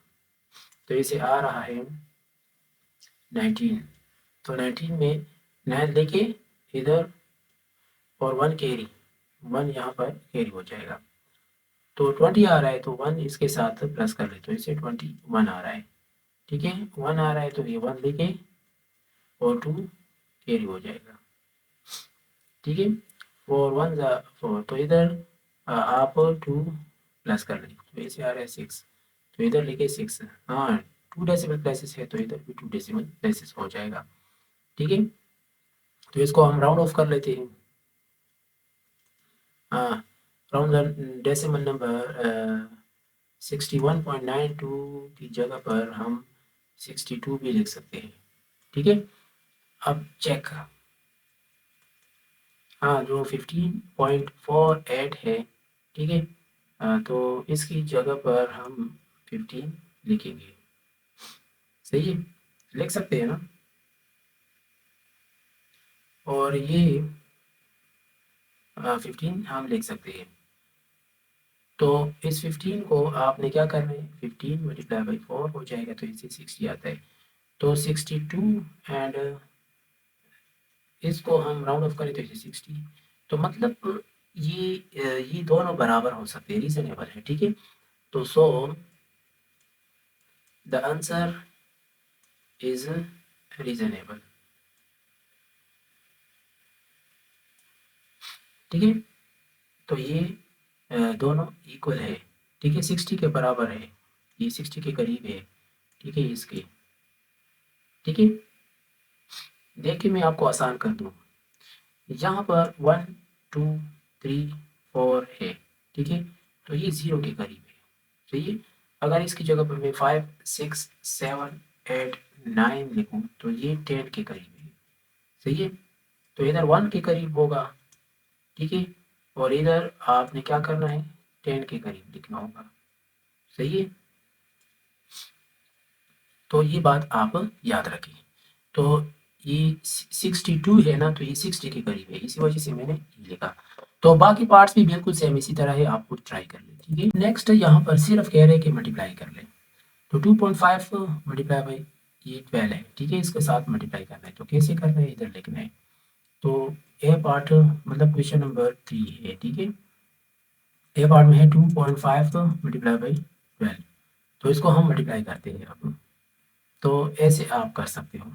तो इसे आ रहा है 19। तो 19 में 9 लेके इधर और 1 कैरी, 1 यहाँ पर कैरी हो जाएगा, तो 20 आ रहा है तो 1 इसके साथ प्लस कर ले तो इसे 21 आ रहा है। ठीक है। 1 आ रहा है तो ये 1 लेके और 2 कैरी हो जाएगा। ठीक है। 4 1 जा 4, तो इधर आप 2 प्लस कर लें तो इसे आ रहा है 6, तो इधर लिखे 6। हाँ, 2 डेसिमल प्लेसेस है तो इधर भी 2 डेसिमल प्लेसेस हो जाएगा। ठीक है। तो इसको हम राउंड ऑफ कर लेते हैं। हाँ, राउंड डेसिमल नंबर 61.92 की जगह पर हम 62 भी लिख सकते हैं। ठीक है। अब चेक, हाँ, जो 15.48 है। ठीक है। तो इसकी जगह पर हम 15 लिखेंगे। सही है, लिख सकते हैं ना। और ये 15 हम लिख सकते हैं। तो इस 15 को आपने क्या करना है, 15 मल्टीप्लाई बाई 4 हो जाएगा, तो इससे 60 आता है। तो 62 एंड इसको हम राउंड ऑफ करें तो इसे 60। तो मतलब ये दोनों बराबर हो सकते हैं, रीजनेबल है, ठीक है। तो सो द आंसर इज रीजनेबल, ठीक है। तो ये दोनों इक्वल है, ठीक है, 60 के बराबर है, ये 60 के करीब है, ठीक है इसके, ठीक है। देखिए मैं आपको आसान कर दूँ, यहाँ पर 1 2 3 4 है, ठीक है। तो ये 0 के करीब है, सही है। अगर इसकी जगह पर मैं 5 6 7 8 9 लिखूँ तो ये 10 के करीब है, सही है। तो इधर 1 के करीब होगा, ठीक है, और इधर आपने क्या करना है, 10 के करीब लिखना होगा, सही है। तो ये बात आप याद रखें। तो ये 62 है ना, तो ये 60 के करीब है, इसी वजह से मैंने ये लिखा। तो बाकी पार्ट्स भी बिल्कुल सेम इसी तरह है, आप खुद ट्राई कर लें, ठीक है। नेक्स्ट यहाँ पर सिर्फ कह रहे हैं कि मल्टीप्लाई कर लें। तो 2.5 मल्टीप्लाई बाई ये 12 है, ठीक है, इसके साथ मल्टीप्लाई करना है। तो कैसे करना है, इधर लिखना है। तो ए पार्ट मतलब क्वेश्चन नंबर 3 है, ठीक है। ए पार्ट में है 2.5 मल्टीप्लाई बाई 12, तो इसको हम मल्टीप्लाई करते हैं अब। तो ऐसे आप कर सकते हो,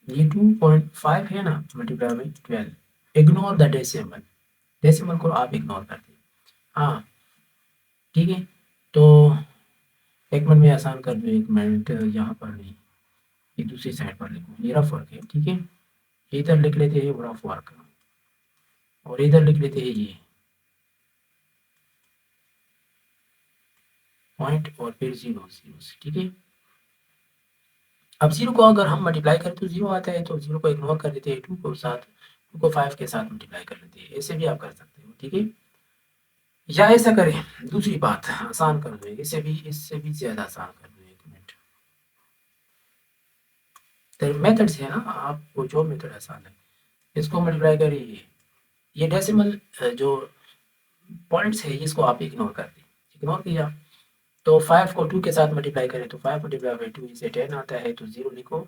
ये 2.5 है ना, multiply by 12, ignore the decimal, decimal को आप इग्नोर कर दें, हाँ, ठीक है। तो एक मिनट में आसान कर दूँ, एक मिनट, यहाँ पर नहीं, ये दूसरी साइड पर लिखूँ, ये रफ वर्क है, ठीक है। इधर लिख लेते हैं रफ वर्क, और इधर लिख लेते हैं ये पॉइंट, और फिर 0 0, ठीक है। अब 0 को अगर हम मल्टीप्लाई करें तो 0 आता है, तो 0 को इग्नोर कर देते हैं, 2 को साथ, 2 को 5 के साथ मल्टीप्लाई कर लेते हैं, ऐसे भी आप कर सकते हो, ठीक है। या ऐसा करें, दूसरी बात आसान कर दो, इससे भी ज़्यादा आसान कर दो, एक मिनट। तो मेथड्स है ना, आपको जो मेथड आसान है इसको मल्टीप्लाई करिए। ये डेसिमल जो पॉइंट्स है इसको आप इग्नोर कर दें, इग्नोर किया। तो 5 को 2 के साथ मल्टीप्लाई करें तो 5 मल्टीप्लाई बाई 2 इसे 10 आता है, तो 0 लिखो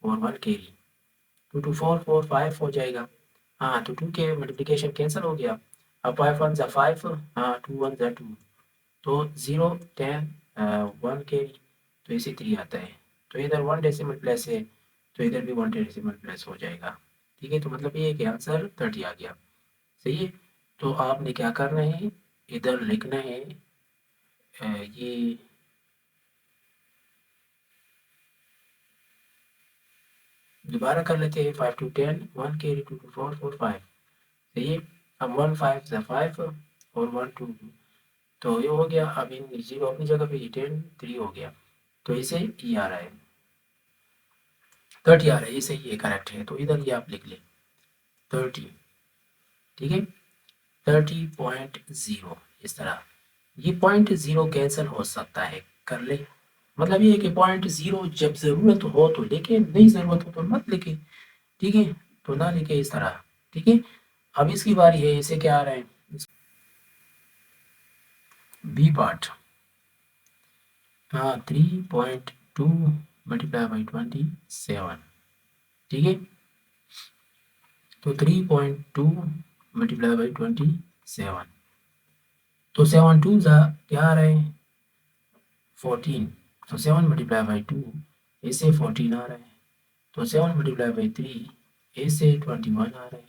और 1 कैरी, 2 2 4 4 5 हो जाएगा। हाँ, तो 2 के मल्टीप्लिकेशन कैंसिल हो गया। अब 5 1 ज़ा 5, हाँ 2 1 ज़ा 2, तो 0 10 1 कैरी, तो इसे 3 आता है। तो इधर 1 डेसिमल प्लस है, तो इधर भी 1 डेसिमल प्लस हो जाएगा, ठीक है। तो मतलब ये है कि आंसर 30 आ गया, सही है। तो आपने क्या करना है, इधर लिखना है ये दोबारा कर लेते हैं, 5 2 10 1 कैरी, 2 2 4 4 5, सही है। अब 1 5 ज़ा 5 और 1 2 2, तो ये हो गया। अब इन 0 अपनी जगह पे, ये 10 3 हो गया, तो इसे ये आ रहा है 30 आ रहा है, ये सही है, करेक्ट है। तो इधर ये आप लिख लें 30, ठीक है, 30.0 इस तरह। ये पॉइंट 0 कैंसिल हो सकता है, कर ले। मतलब ये है कि पॉइंट 0 जब ज़रूरत हो तो लिखे, नहीं ज़रूरत हो तो मत लिखे, ठीक है। तो ना लिखे इस तरह, ठीक है। अब इसकी बारी है, इसे क्या आ रहा है, बी पार्ट, हाँ 3.2 मल्टीप्लाई बाई 27, ठीक है। तो 3.2 मल्टीप्लाई बाई 27, तो 7 2 ज़ा क्या आ रहा है 14, तो 7 मल्टीप्लाई बाई 2 इससे 14 आ रहा है। तो 7 मल्टीप्लाई बाई 3 इससे 21 आ रहा है।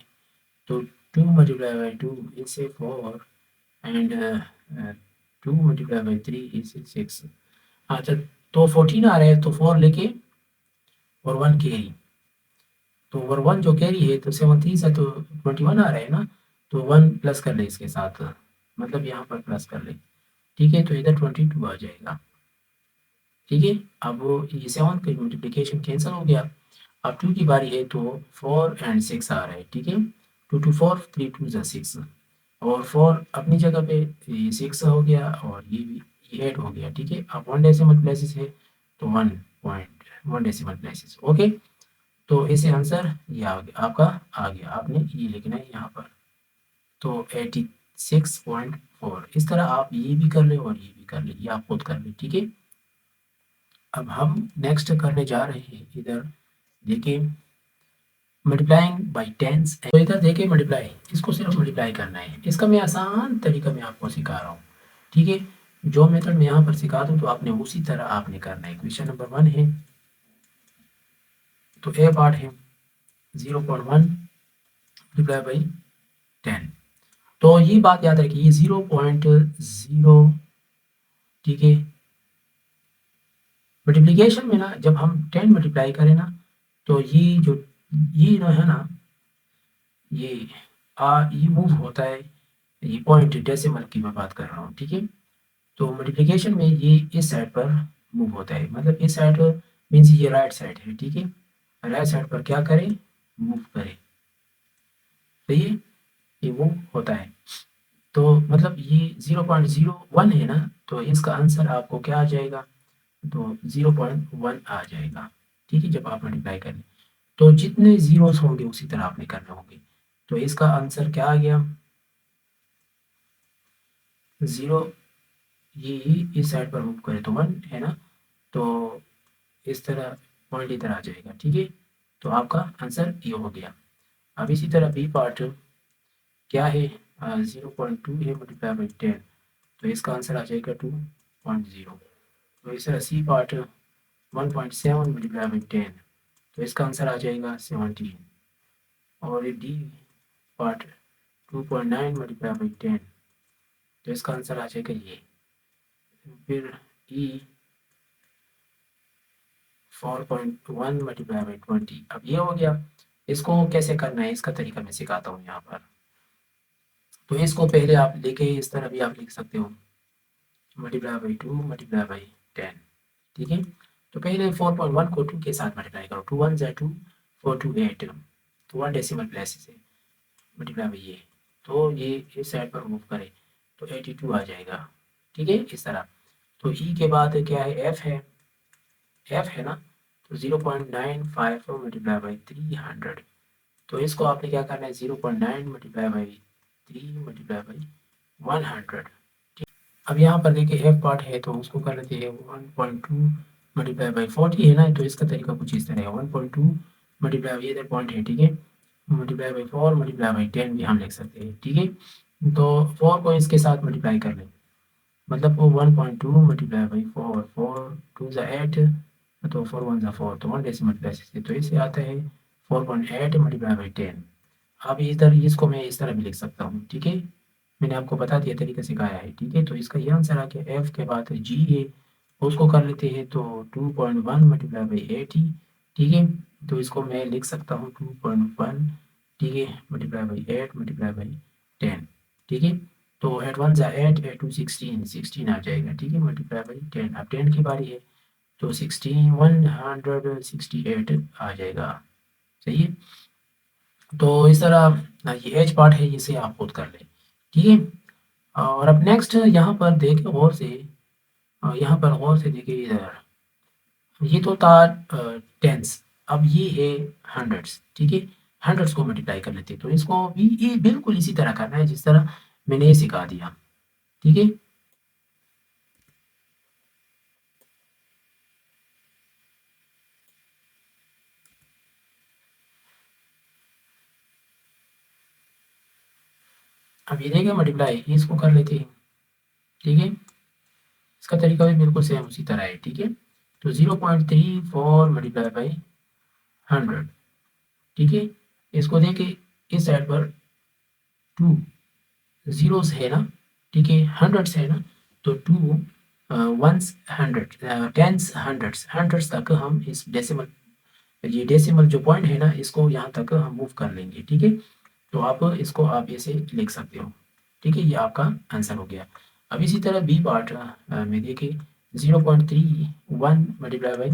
तो 2 मल्टीप्लाई बाई 2 इससे 4 एंड 2 मल्टीप्लाई बाई 3 इससे 6। अच्छा, तो 14 आ रहा है, तो 4 लेके और 1 कैरी, तो ओवर 1 जो कैरी है, तो 7 3 से तो 21 आ रहा है ना, तो 1 प्लस कर ले इसके साथ, मतलब यहाँ पर प्लस कर ले, ठीक है। तो इधर 22 आ जाएगा, ठीक है। अब ये 7 का मल्टीप्लिकेशन कैंसिल हो गया। अब 2 की बारी है, तो 4 एंड 6 आ रहा है, ठीक है। 2 2 4 3 2 ज़ा 6, और 4 अपनी जगह पे ये 6 हो गया, और ये भी ये 8 हो गया, ठीक है। अब 1 डेसिमल प्लेसेस है तो 1.1 डेसिमल प्लेसेस, ओके। तो इसे आंसर ये आ गया आपका, आ गया। आपने ये लिखना है यहाँ पर, तो 86.4। इस तरह आप ये भी कर ले और ये भी कर ले, ये आप खुद कर ले, ठीक है। अब हम नेक्स्ट करने जा रहे हैं, इधर देखिए मल्टीप्लाइंग बाई टेंस। तो इधर देखिए मल्टीप्लाई, इसको सिर्फ मल्टीप्लाई करना है। इसका मैं आसान तरीका मैं आपको सिखा रहा हूँ, ठीक है। जो मेथड मैं यहाँ पर सिखा दूँ तो आपने उसी तरह आपने करना है। क्वेश्चन नंबर 1 है, तो ए पार्ट है 0.1 मल्टीप्लाई बाई 10। तो ये बात याद रखिए, ये 0.0, ठीक है। मल्टीप्लिकेशन में ना जब हम 10 मल्टीप्लाई करें ना, तो ये जो है ना, ये मूव होता है, ये पॉइंट डेसिमल की मैं बात कर रहा हूँ, ठीक है। तो मल्टीप्लिकेशन में ये इस साइड पर मूव होता है, मतलब इस साइड मीन्स ये राइट साइड है, ठीक है। राइट साइड पर क्या करें, मूव करें, तो ये मूव होता है। तो मतलब ये 0.01 है ना, तो इसका आंसर आपको क्या आ जाएगा, तो 0.1 आ जाएगा, ठीक है। जब आप मल्टीप्लाई करें तो जितने जीरोस होंगे उसी तरह आपने करने होंगे। तो इसका आंसर क्या आ गया, 0, ये इस साइड पर मूव करें तो 1 है ना, तो इस तरह पॉइंट इधर आ जाएगा, ठीक है। तो आपका आंसर ये हो गया। अब इसी तरह बी पार्ट क्या है, 0.2 है मल्टीप्लाई बाई 10, तो इसका आंसर आ जाएगा 2.0। तो इस तरह सी पार्ट 1.7 मल्टीप्लाई बाई 10, तो इसका आंसर आ जाएगा 17। और डी पार्ट 2.9 मल्टीप्लाई बाई 10, तो इसका आंसर आ जाएगा ये। फिर ई 4.1 मल्टीप्लाई बाई 20। अब ये हो गया। इसको कैसे करना है, इसका तरीका मैं सिखाता हूँ यहाँ पर। तो इसको पहले आप लेके इस तरह भी आप लिख सकते हो, मल्टीप्लाई बाई 2 मल्टीप्लाई बाई 10, ठीक है। तो पहले 4.1 को 2 के साथ मल्टीप्लाई करो, 2 1 2, 4 2 8, तो 1 डेसिमल प्लेस से मल्टीप्लाई बाई ये, तो ये इस साइड पर मूव करें तो 82 आ जाएगा, ठीक है, इस तरह। तो ई के बाद क्या है, एफ है ना, तो 0.954 मल्टीप्लाई बाई 300। तो इसको आपने क्या करना है, 0.9 मल्टीप्लाई बाई 3 मल्टीप्लाई बाई 100। अब यहाँ पर देखिए एफ पार्ट है, तो उसको कर लेते हैं 1.2 मल्टीप्लाई बाई 40 है ना, तो इसका तरीका कुछ इस तरह है, 1.2 मल्टीप्लाई बाई इधर पॉइंट है, ठीक है, मल्टीप्लाई बाई 4 मल्टीप्लाई बाई 10 भी हम लिख सकते हैं, ठीक है। तो 4 को इसके साथ मल्टीप्लाई कर लें, मतलब वो 1.2 मल्टीप्लाई बाई 4, 4 2 ज़ा 8, तो 4 1 ज़ा 4, तो 1 डेसिमल प्लेस से, तो इसे आता है 4.8 मल्टीप्लाई बाई 10। अब इधर इसको मैं इस तरह भी लिख सकता हूँ, ठीक है। मैंने आपको बता दिया, तरीका सिखाया है, ठीक है। तो इसका ये आंसर आ गया। एफ के बाद जी है, उसको कर लेते हैं, तो 2.1 मल्टीप्लाई बाई 80, ठीक है। तो इसको मैं लिख सकता हूँ 2.1, ठीक है, मल्टीप्लाई बाई 8 मल्टीप्लाई बाई 10, ठीक है। तो 8 1 ज़ा 8, 8 2 16, 16 आ जाएगा, ठीक है, मल्टीप्लाई बाई 10। अब 10 की बारी है, तो 168 आ जाएगा, सही है। तो इस तरह ये एच पार्ट है, इसे आप खुद कर लें, ठीक है। और अब नेक्स्ट यहाँ पर देखें गौर से, यहाँ पर गौर से देखिए इधर, ये तो था टेंस, अब ये है हंड्रेड्स, ठीक है। हंड्रेड्स को मल्टीप्लाई कर लेते हैं, तो इसको भी ये बिल्कुल इसी तरह करना है जिस तरह मैंने ये सिखा दिया, ठीक है। अब ये देखिए मल्टीप्लाई, इसको कर लेते हैं, ठीक है। इसका तरीका भी बिल्कुल सेम उसी तरह है, ठीक है। तो 0.34 मल्टीप्लाई बाई 100, ठीक है। इसको देखिए इस साइड पर 2 ज़ीरोस है ना, ठीक है, हंड्रेड्स है ना, तो 2 वंस 100, टेंस हंड्रेड्स, हंड्रेड्स तक हम इस डेसिमल, ये डेसिमल जो पॉइंट है ना, इसको यहाँ तक हम मूव कर लेंगे, ठीक है। तो आप इसको आप ऐसे लिख सकते हो, ठीक है, ये आपका आंसर हो गया। अब इसी तरह बी पार्ट में देखिए 0.31 मल्टीप्लाई बाई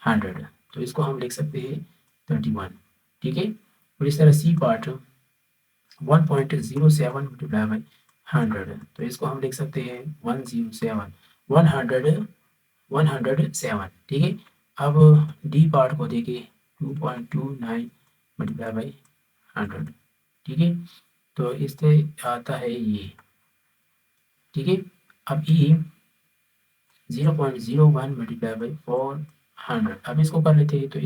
100, तो इसको हम लिख सकते हैं 31, ठीक है। और इस तरह सी पार्ट 1.07 मल्टीप्लाई बाई 100, तो इसको हम लिख सकते हैं 107। 107, ठीक है। अब डी पार्ट को देखिए 2.29 मल्टीप्लाई बाई 100, ठीक है। तो इससे आता है ये, ठीक है। अब ई 0.01 मल्टीप्लाई बाई 400, अब इसको कर लेते हैं। तो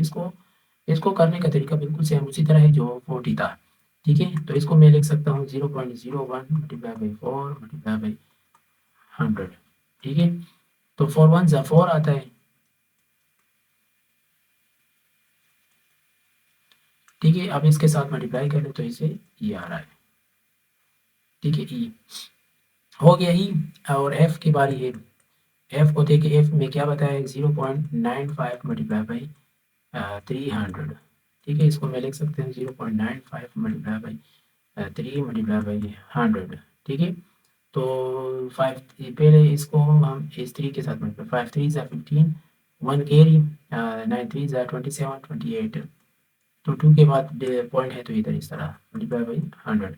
इसको करने का तरीका बिल्कुल सेम उसी तरह है जो 40 था, ठीक है। तो इसको मैं लिख सकता हूँ 0.01 मल्टीप्लाई बाई 4 मल्टीप्लाई बाई 100, ठीक है। तो 4 1 ज़ा 4 आता है, ठीक है। अब इसके साथ मल्टीप्लाई करें तो इसे ये आ रहा है, ठीक है। ई हो गया ई। और एफ की बारी है। एफ को देखिए, एफ में क्या बताया 0.95 मल्टीप्लाई बाई 300, ठीक है। इसको मैं लिख सकते हैं 0.95 मल्टीप्लाई बाई 3 मल्टीप्लाई बाई 100, ठीक है। तो 5 पहले इसको हम इस 3 के साथ मल्टीप्लाई, 5 3 ज़ा 15, 1 कैरी, 9 3 ज़ा 27 28, तो 2 के बाद पॉइंट है तो इधर इस तरह मल्टीप्लाई बाई 100,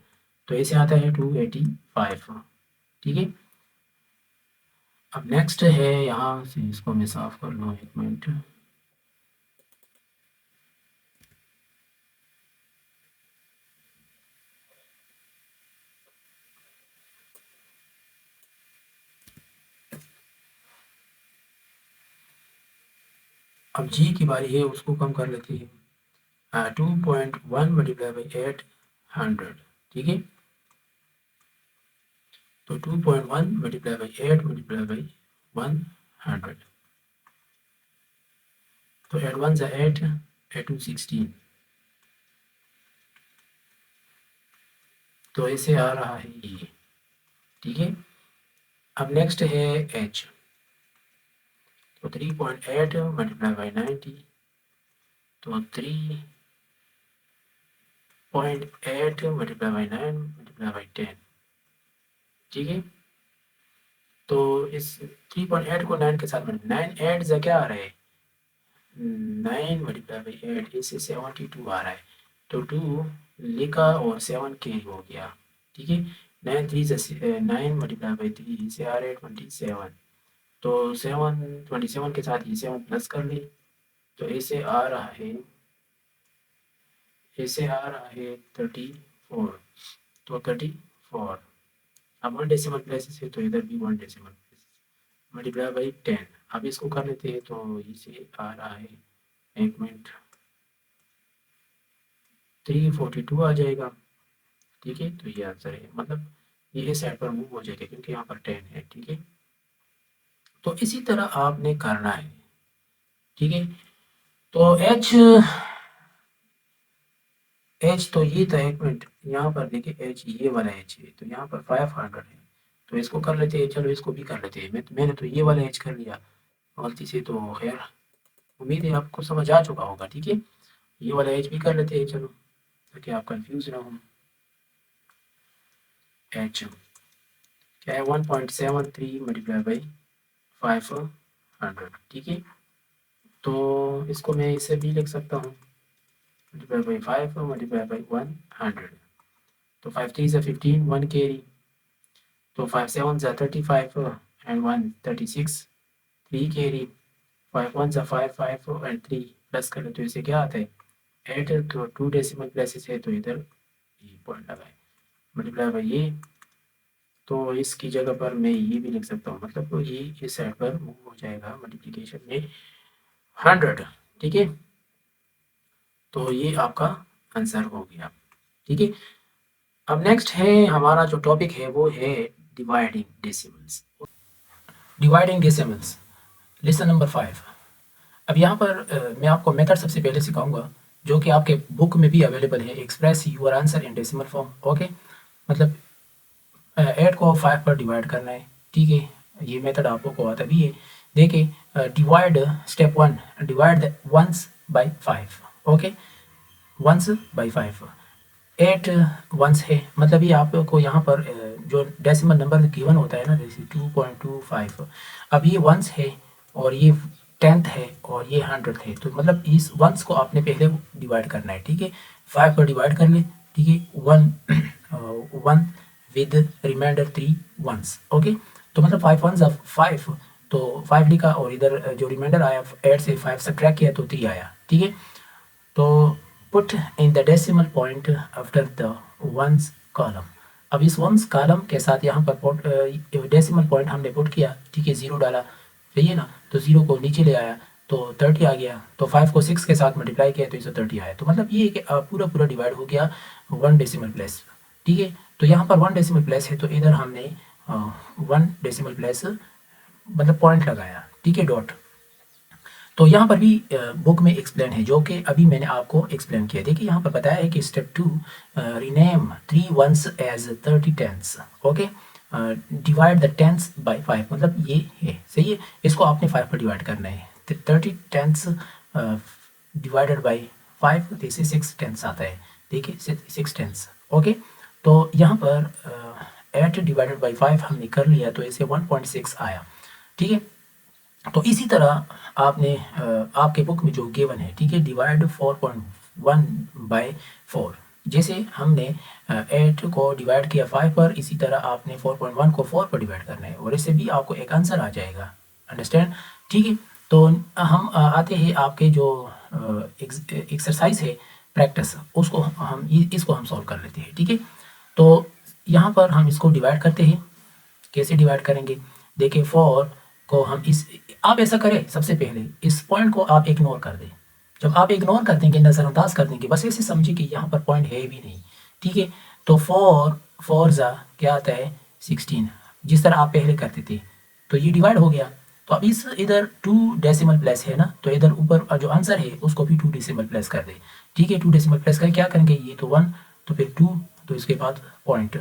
तो ऐसे आता है 285, ठीक है। अब नेक्स्ट है, यहाँ से इसको मैं साफ कर लूँ, एक मिनट। अब जी की बारी है, उसको कम कर लेते हैं। 2.1 मल्टीप्लाई बाई 800, ठीक है। तो 2.1 मल्टीप्लाई बाई 8 मल्टीप्लाई बाई 100, तो 8 1 ज़ा 8, 8 2 16, तो ऐसे आ रहा है ये, ठीक है। अब नेक्स्ट है एच, तो 3.8 मल्टीप्लाई बाई 90, तो 3.8 मल्टीप्लाई बाई 9 मल्टीप्लाई बाई 10, ठीक है। तो इस 3.8 को 9 के साथ मल्टीप्लाई, 9 8 ज़ा क्या आ रहा है 9 मल्टीप्लाई बाई 8, इससे 72 आ रहा है। तो 2 लिखा और 7 कैरी हो गया, ठीक है। 9 3 से 9 मल्टीप्लाई बाई 3 से आ रहा है 27, तो 7 27 के साथ ये 7 प्लस कर ले, तो ऐसे आ रहा है, ऐसे आ रहा है 34, तो 34। अब 1 डेसिमल प्लेसेस है तो इधर भी 1 डेसिमल प्लेसेस मल्टीप्लाई बाई 10। अब इसको कर लेते हैं तो इसे आ रहा है, एक मिनट, 342 आ जाएगा, ठीक है। तो ये आंसर है, मतलब ये इस साइड पर मूव हो जाएगा क्योंकि यहाँ पर 10 है, ठीक है। तो इसी तरह आपने करना है, ठीक है। तो एच, एच तो ये था, एक मिनट, यहाँ पर देखिए एच ये वाला एच है, तो यहाँ पर 500 है, तो इसको कर लेते हैं। चलो इसको भी कर लेते हैं। मैंने तो ये वाला एच कर लिया गलती से, तो खैर उम्मीद है आपको समझ आ चुका होगा, ठीक है। ये वाला एच भी कर लेते हैं, चलो, ताकि आप कंफ्यूज ना हो। एच क्या है 1.73 मल्टीप्लाई बाई 500, ठीक है। तो इसको मैं इसे भी लिख सकता हूँ मल्टीप्लाई बाई 5 मल्टीप्लाई बाई 100, तो 5 3 ज़ा 15, 1 कैरी, तो 5 7 ज़ा 35 एंड 1 36, 3 कैरी, 5 1 ज़ा 5 5 एंड 3 प्लस करें तो इसे क्या आता है 8, तो 2 डेसिमल प्लेसेस है तो इधर ये पॉइंट लगाए मल्टीप्लाई बाई ये, तो इसकी जगह पर मैं ये भी लिख सकता हूँ, मतलब ये इस साइड पर मूव हो जाएगा मल्टीप्लिकेशन में 100, ठीक है। तो ये आपका आंसर हो गया, ठीक है। अब नेक्स्ट है हमारा जो टॉपिक है वो है dividing decimals. Dividing decimals, lesson number 5। अब यहाँ पर मैं आपको मेथड सबसे पहले सिखाऊंगा जो कि आपके बुक में भी अवेलेबल है, express your answer in decimal form, okay. मतलब 8 को 5 पर डिवाइड करना है, ठीक है। ये मेथड आपको आता भी है। देखिए divide, step 1, divide ones by 5, okay, ones by 5, 8 ones है, मतलब ये आपको यहाँ पर जो डेसिमल नंबर गिवन होता है ना, जैसे 2.25, अब ये वंस है और ये 10th है और ये 100th है, तो मतलब इस वंस को आपने पहले डिवाइड करना है, ठीक है। 5 को डिवाइड कर ले, ठीक है, 1 विद रिमाइंडर 3 वंस, ओके। तो मतलब 5 1 5, तो 5 लिखा और इधर जो रिमाइंडर आया 8 से 5 सब्ट्रैक्ट किया तो 3 आया, ठीक है। तो put in the decimal point after the ones column. अब इस वंस कॉलम के साथ यहाँ पर डेसिमल पॉइंट हमने पुट किया, ठीक है, 0 डाला, सही है ना। तो 0 को नीचे ले आया तो 30 आ गया, तो 5 को 6 के साथ मल्टीप्लाई किया तो इसे 30 आया। तो मतलब ये कि पूरा पूरा डिवाइड हो गया 1 डेसिमल प्लेस, ठीक है। तो यहाँ पर 1 डेसिमल प्लेस है तो इधर हमने 1 डेसिमल प्लेस मतलब पॉइंट लगाया, ठीक है, डॉट। तो यहाँ पर भी बुक में एक्सप्लेन है जो कि अभी मैंने आपको एक्सप्लेन किया। देखिए यहाँ पर बताया है कि step 2 rename 3 ones as 30 tens, okay, divide the tens by 5, मतलब ये है, सही है। इसको आपने 5 पर डिवाइड करना है, 30 टेंस डिवाइडेड बाय 5, जैसे 6 टेंस आता है, देखिए 6 टेंस, ओके। तो यहाँ पर 8 डिवाइडेड बाई 5 हमने कर लिया तो इसे 1.6 आया, ठीक है। तो इसी तरह आपने आपके बुक में जो गिवन है, ठीक है, डिवाइड 4.1 बाय 4, जैसे हमने 8 को डिवाइड किया 5 पर, इसी तरह आपने 4.1 को 4 पर डिवाइड करना है और इससे भी आपको एक आंसर आ जाएगा, अंडरस्टैंड, ठीक है। तो हम आते हैं आपके जो एक्सरसाइज है प्रैक्टिस, उसको हम इसको हम सॉल्व कर लेते हैं, ठीक है। तो यहाँ पर हम इसको डिवाइड करते हैं, कैसे डिवाइड करेंगे, देखिए 4 को हम आप ऐसा करें, सबसे पहले इस पॉइंट को आप इग्नोर कर दें। जब आप इग्नोर कर देंगे, नज़रअंदाज कर देंगे, बस ऐसे समझिए कि यहाँ पर पॉइंट है भी नहीं, ठीक है। तो 4 ज़ा क्या आता है 16, जिस तरह आप पहले करते थे, तो ये डिवाइड हो गया। तो अब इस इधर 2 डेसिमल प्लेस है ना, तो इधर ऊपर जो आंसर है उसको भी 2 डेसिमल प्लेस कर दे, ठीक है। 2 डेसिमल प्लेस कर क्या करेंगे, ये तो 1, तो फिर 2, तो इसके बाद पॉइंट,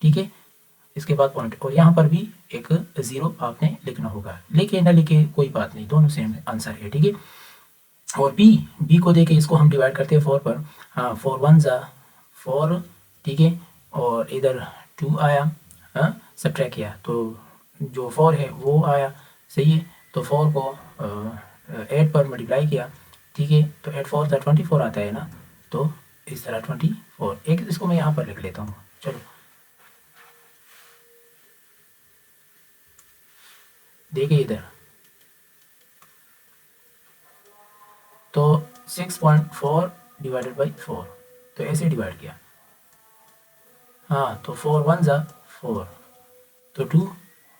ठीक है, इसके बाद पॉइंट, और यहाँ पर भी एक 0 आपने लिखना होगा, लिखे ना लिखे कोई बात नहीं, दोनों सेम आंसर है, ठीक है। और बी को देखे, इसको हम डिवाइड करते हैं 4 पर, हाँ 4 1 ज़ा 4, ठीक है, और इधर 2 आया, हाँ सब्ट्रैक्ट किया तो जो 4 है वो आया, सही है। तो 4 को 8 पर मल्टीप्लाई किया, ठीक है, तो 8 4 ज़ा 24 आता है ना, तो इस तरह 24, एक इसको मैं यहाँ पर लिख लेता हूँ, चलो देखिए इधर, तो 6.4 डिवाइडेड बाई 4, तो ऐसे डिवाइड किया, हाँ तो 4 1 ज़ा 4, तो 2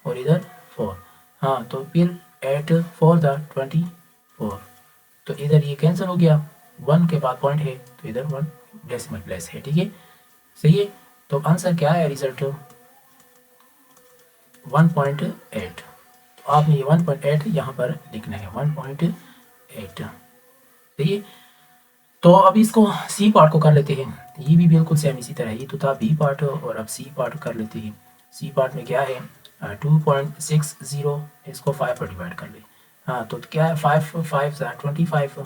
और इधर 4, हाँ तो फिर 8 4 ज़ा 24, तो इधर ये कैंसिल हो गया, 1 के बाद पॉइंट है तो इधर 1 डेसिमल प्लेस है, ठीक है, सही है। तो आंसर क्या है, रिजल्ट 1.8, तो आपने ये 1.8 यहाँ पर लिखना है, 1.8, सही है। तो अब इसको सी पार्ट को कर लेते हैं, ये भी बिल्कुल सेम इसी तरह, ये तो था बी पार्ट और अब सी पार्ट कर लेते हैं। सी पार्ट में क्या है 2.60, इसको 5 पर डिवाइड कर ले, हाँ तो क्या है 5 5 ज़ा 25,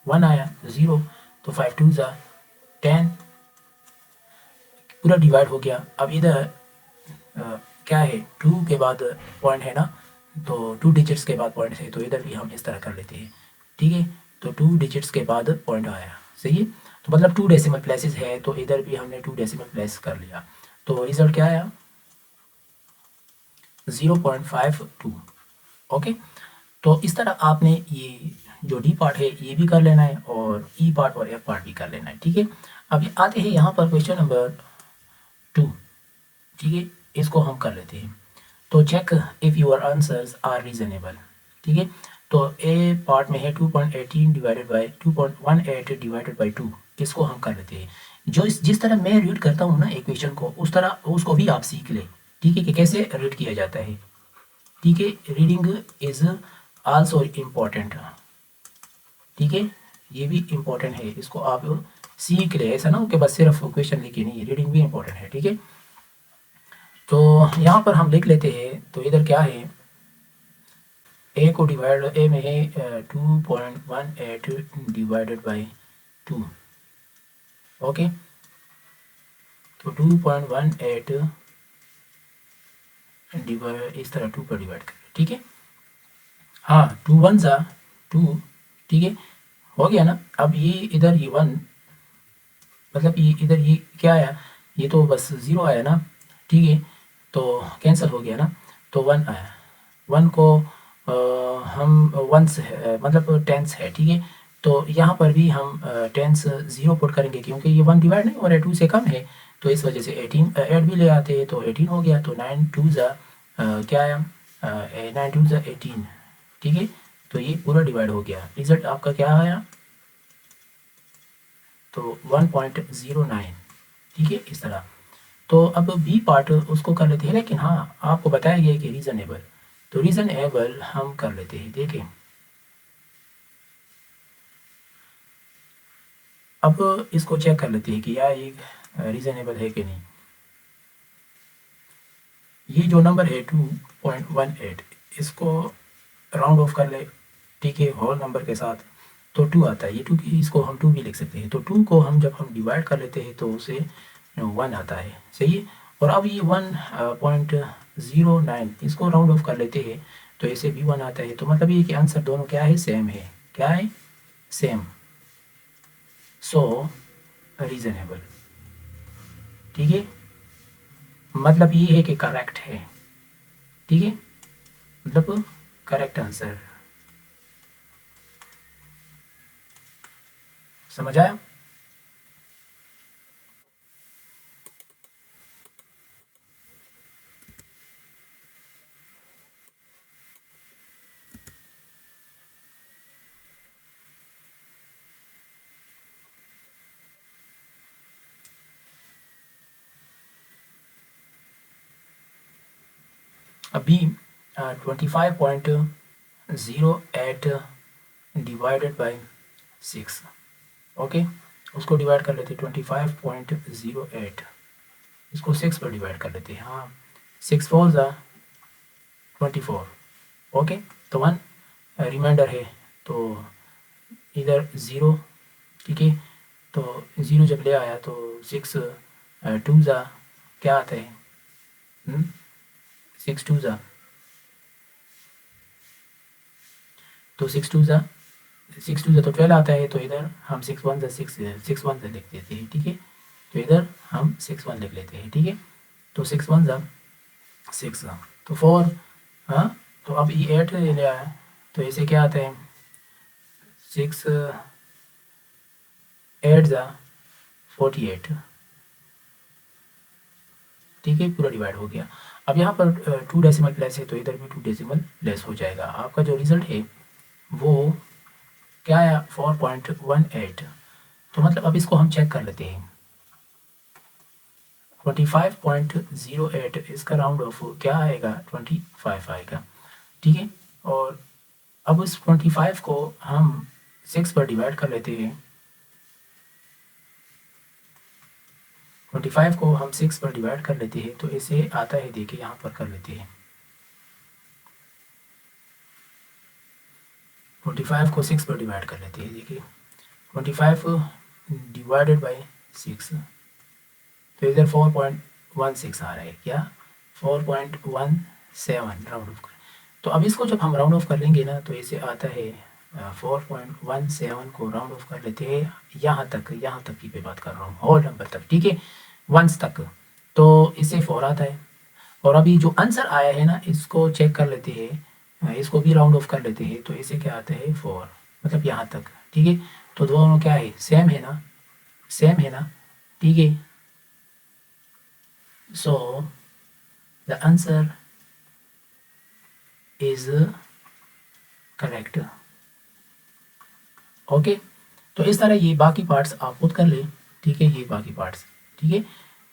1 आया 0, तो 5 2 ज़ा 10, पूरा डिवाइड हो गया। अब इधर क्या है 2 के बाद पॉइंट है ना, तो 2 डिजिट्स के बाद पॉइंट है, तो इधर भी हम इस तरह कर लेते हैं, ठीक है। तो 2 डिजिट्स के बाद पॉइंट आया, सही है। तो मतलब 2 डेसिमल प्लेसेस है, तो इधर भी हमने 2 डेसिमल प्लेस कर लिया, तो रिजल्ट क्या आया 0.52, ओके। तो इस तरह आपने ये जो डी पार्ट है ये भी कर लेना है और ई पार्ट और एफ पार्ट भी कर लेना है, ठीक है। अब आते हैं यहाँ पर क्वेश्चन नंबर 2, ठीक है, इसको हम कर लेते हैं। तो check if your answers are reasonable, ठीक है। तो ए पार्ट में है 2.18 डिवाइडेड बाई 2.18 डिवाइडेड बाई 2, इसको हम कर लेते हैं। जो जिस तरह मैं रीड करता हूँ ना इक्वेशन को, उस तरह उसको भी आप सीख लें, ठीक है, कि कैसे रीड किया जाता है, ठीक है। रीडिंग इज़ आल्सो इम्पॉर्टेंट, ठीक है, ये भी इम्पोर्टेंट है, इसको आप सीख ले, ऐसा ना हो कि बस सिर्फ क्वेश्चन लिखे, नहीं, रीडिंग भी इम्पोर्टेंट है, ठीक है। तो यहाँ पर हम लिख लेते हैं, तो इधर क्या है ए को डिवाइड, ए में है 2.18 डिवाइडेड बाई 2, ओके। तो 2.18 डिवाइड, इस तरह 2 पर डिवाइड करें, ठीक है, हाँ 2 1 ज़ा 2, ठीक है, हो गया ना। अब ये इधर ये 1, मतलब ये इधर ये क्या आया, ये तो बस 0 आया ना, ठीक है, तो कैंसिल हो गया ना, तो 1 आया, 1 को हम वंस मतलब टेंस है, ठीक है। तो यहाँ पर भी हम टेंस 0 पुट करेंगे क्योंकि ये 1 डिवाइड नहीं हो रहा है, 2 से कम है, तो इस वजह से 18 8 भी ले आते हैं तो 18 हो गया। तो 9 2 ज़ा क्या आया 9 2 ज़ा 18, ठीक है। तो ये पूरा डिवाइड हो गया, रिजल्ट आपका क्या आया, तो 1.09, ठीक है, इस तरह। तो अब बी पार्ट उसको कर लेते हैं, लेकिन हाँ आपको बताया गया है कि रीज़नेबल, तो रीज़नेबल हम कर लेते हैं। देखें अब इसको चेक कर लेते हैं कि यह एक रीज़नेबल है कि नहीं। ये जो नंबर है 2.18, इसको राउंड ऑफ कर ले, ठीक है, होल नंबर के साथ, तो 2 आता है। ये 2 की इसको हम 2 भी लिख सकते हैं। तो 2 को हम जब हम डिवाइड कर लेते हैं तो उसे 1 आता है, सही है। और अब ये 1.09 इसको राउंड ऑफ कर लेते हैं तो इसे भी 1 आता है। तो मतलब ये कि आंसर दोनों क्या है, सेम है। क्या है, सेम। सो रीज़नेबल, ठीक है, मतलब ये है कि करेक्ट है, ठीक है, मतलब करेक्ट आंसर। समझ आया। अभी 25.08 डिवाइडेड बाई 6, ओके, उसको डिवाइड कर लेते हैं 25.08, इसको 6 पर डिवाइड कर लेते हैं। हाँ, 6 4 ज़ा 24, ओके। तो 1 रिमाइंडर है, तो इधर 0, ठीक है। तो 0 जब ले आया तो 6 2 ज़ा क्या आता है, 6 2 ज़ा, तो 6 2 ज़ा तो 12 आता है। तो इधर हम 6 1 ज़ा 6 1 ज़ा लिख देते हैं, ठीक है। तो इधर हम 6 1 लिख लेते हैं, ठीक है। तो 6 1 ज़ा 6 ज़ा तो 4, हाँ। तो अब ये 8 ले आया तो इसे क्या आता है, 6 8 ज़ा 48, ठीक है, पूरा डिवाइड हो गया। अब यहाँ पर 2 डेसिमल प्लेस है तो इधर भी 2 डेसिमल प्लेस हो जाएगा। आपका जो रिज़ल्ट है वो क्या आया, 4.18। तो मतलब अब इसको हम चेक कर लेते हैं। 25.08 इसका राउंड ऑफ क्या आएगा, 25 आएगा, ठीक है। और अब उस 25 को हम 6 पर डिवाइड कर लेते हैं। 25 को हम 6 पर डिवाइड कर लेते हैं तो इसे आता है, देखिए यहाँ पर कर लेते हैं। 25 को 6 पर डिवाइड कर लेते हैं, देखिए 25 डिवाइडेड बाई 6, तो इधर 4.16 आ रहा है, क्या 4.17 राउंड ऑफ कर। तो अब इसको जब हम राउंड ऑफ कर लेंगे ना तो इसे आता है 4.17 को राउंड ऑफ कर लेते हैं यहाँ तक की पे बात कर रहा हूँ, होल नंबर तक, ठीक है, वंस तक, तो इससे 4 आता है। और अभी जो आंसर आया है ना इसको चेक कर लेते हैं, इसको भी राउंड ऑफ कर लेते हैं तो इसे क्या आता है 4, मतलब यहाँ तक, ठीक है। तो दोनों क्या है, सेम है ना, सेम है ना, ठीक है। सो the answer is correct, okay. तो इस तरह ये बाकी पार्ट्स आप खुद कर लें, ठीक है, ये बाकी पार्ट्स, ठीक है।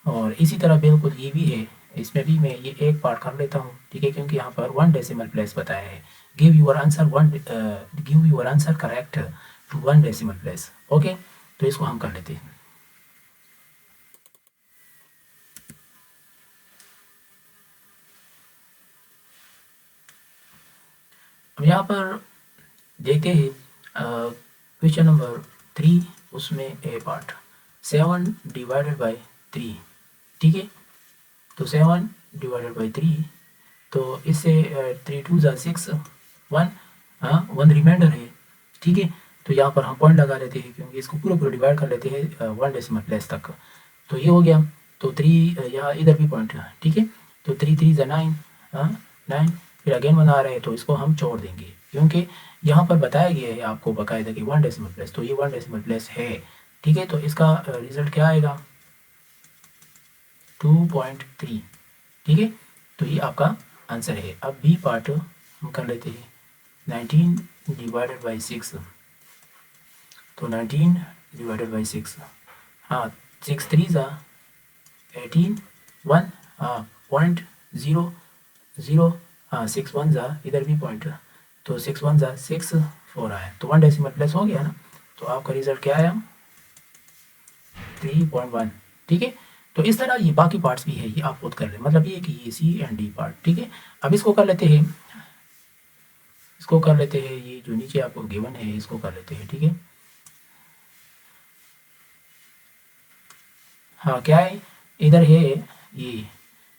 और इसी तरह बिल्कुल ये भी है, इसमें भी मैं ये एक पार्ट कर लेता हूँ, ठीक है, क्योंकि यहाँ पर 1 डेसिमल प्लेस बताया है। Give your answer correct to 1 decimal place, okay. तो इसको हम कर लेते हैं। अब यहाँ पर देखते हैं क्वेश्चन नंबर 3, उसमें ए पार्ट 7 डिवाइडेड बाई 3, ठीक है। तो 7 डिवाइडेड बाई 3, तो इससे 3 2 ज़ा 6 1, हाँ 1 रिमाइंडर है, ठीक है। तो यहाँ पर हम पॉइंट लगा लेते हैं क्योंकि इसको पूरा डिवाइड कर लेते हैं 1 डेसिमल प्लेस तक। तो ये हो गया, तो 3 यहाँ इधर भी पॉइंट है, ठीक है। तो 3 3 ज़ा 9, हाँ 9, फिर अगेन 1 आ रहा है तो इसको हम छोड़ देंगे, क्योंकि यहाँ पर बताया गया है आपको बाकायदा कि 1 डेसिमल प्लेस, तो ये 1 डेसिमल प्लेस है, ठीक है। तो इसका रिज़ल्ट क्या आएगा 2.3, ठीक है। तो ये आपका आंसर है। अब बी पार्ट हम कर लेते हैं 19 डिवाइडेड बाई 6, तो 19 डिवाइडेड बाई 6, हाँ 6 3 ज़ा 18, 1 हाँ 0.00, हाँ 6 1 ज़ा इधर भी पॉइंट, तो 6 1 ज़ा 6 4 आया, तो 1 डेसिमल प्लस हो गया ना। तो आपका रिजल्ट क्या आया 3.1, ठीक है। तो इस तरह ये बाकी पार्ट्स भी है, ये आप खुद कर लें, मतलब ये कि ये सी एंड डी पार्ट, ठीक है। अब इसको कर लेते हैं, इसको कर लेते हैं, ये जो नीचे आपको गिवन है इसको कर लेते हैं, ठीक है। हाँ क्या है इधर है ये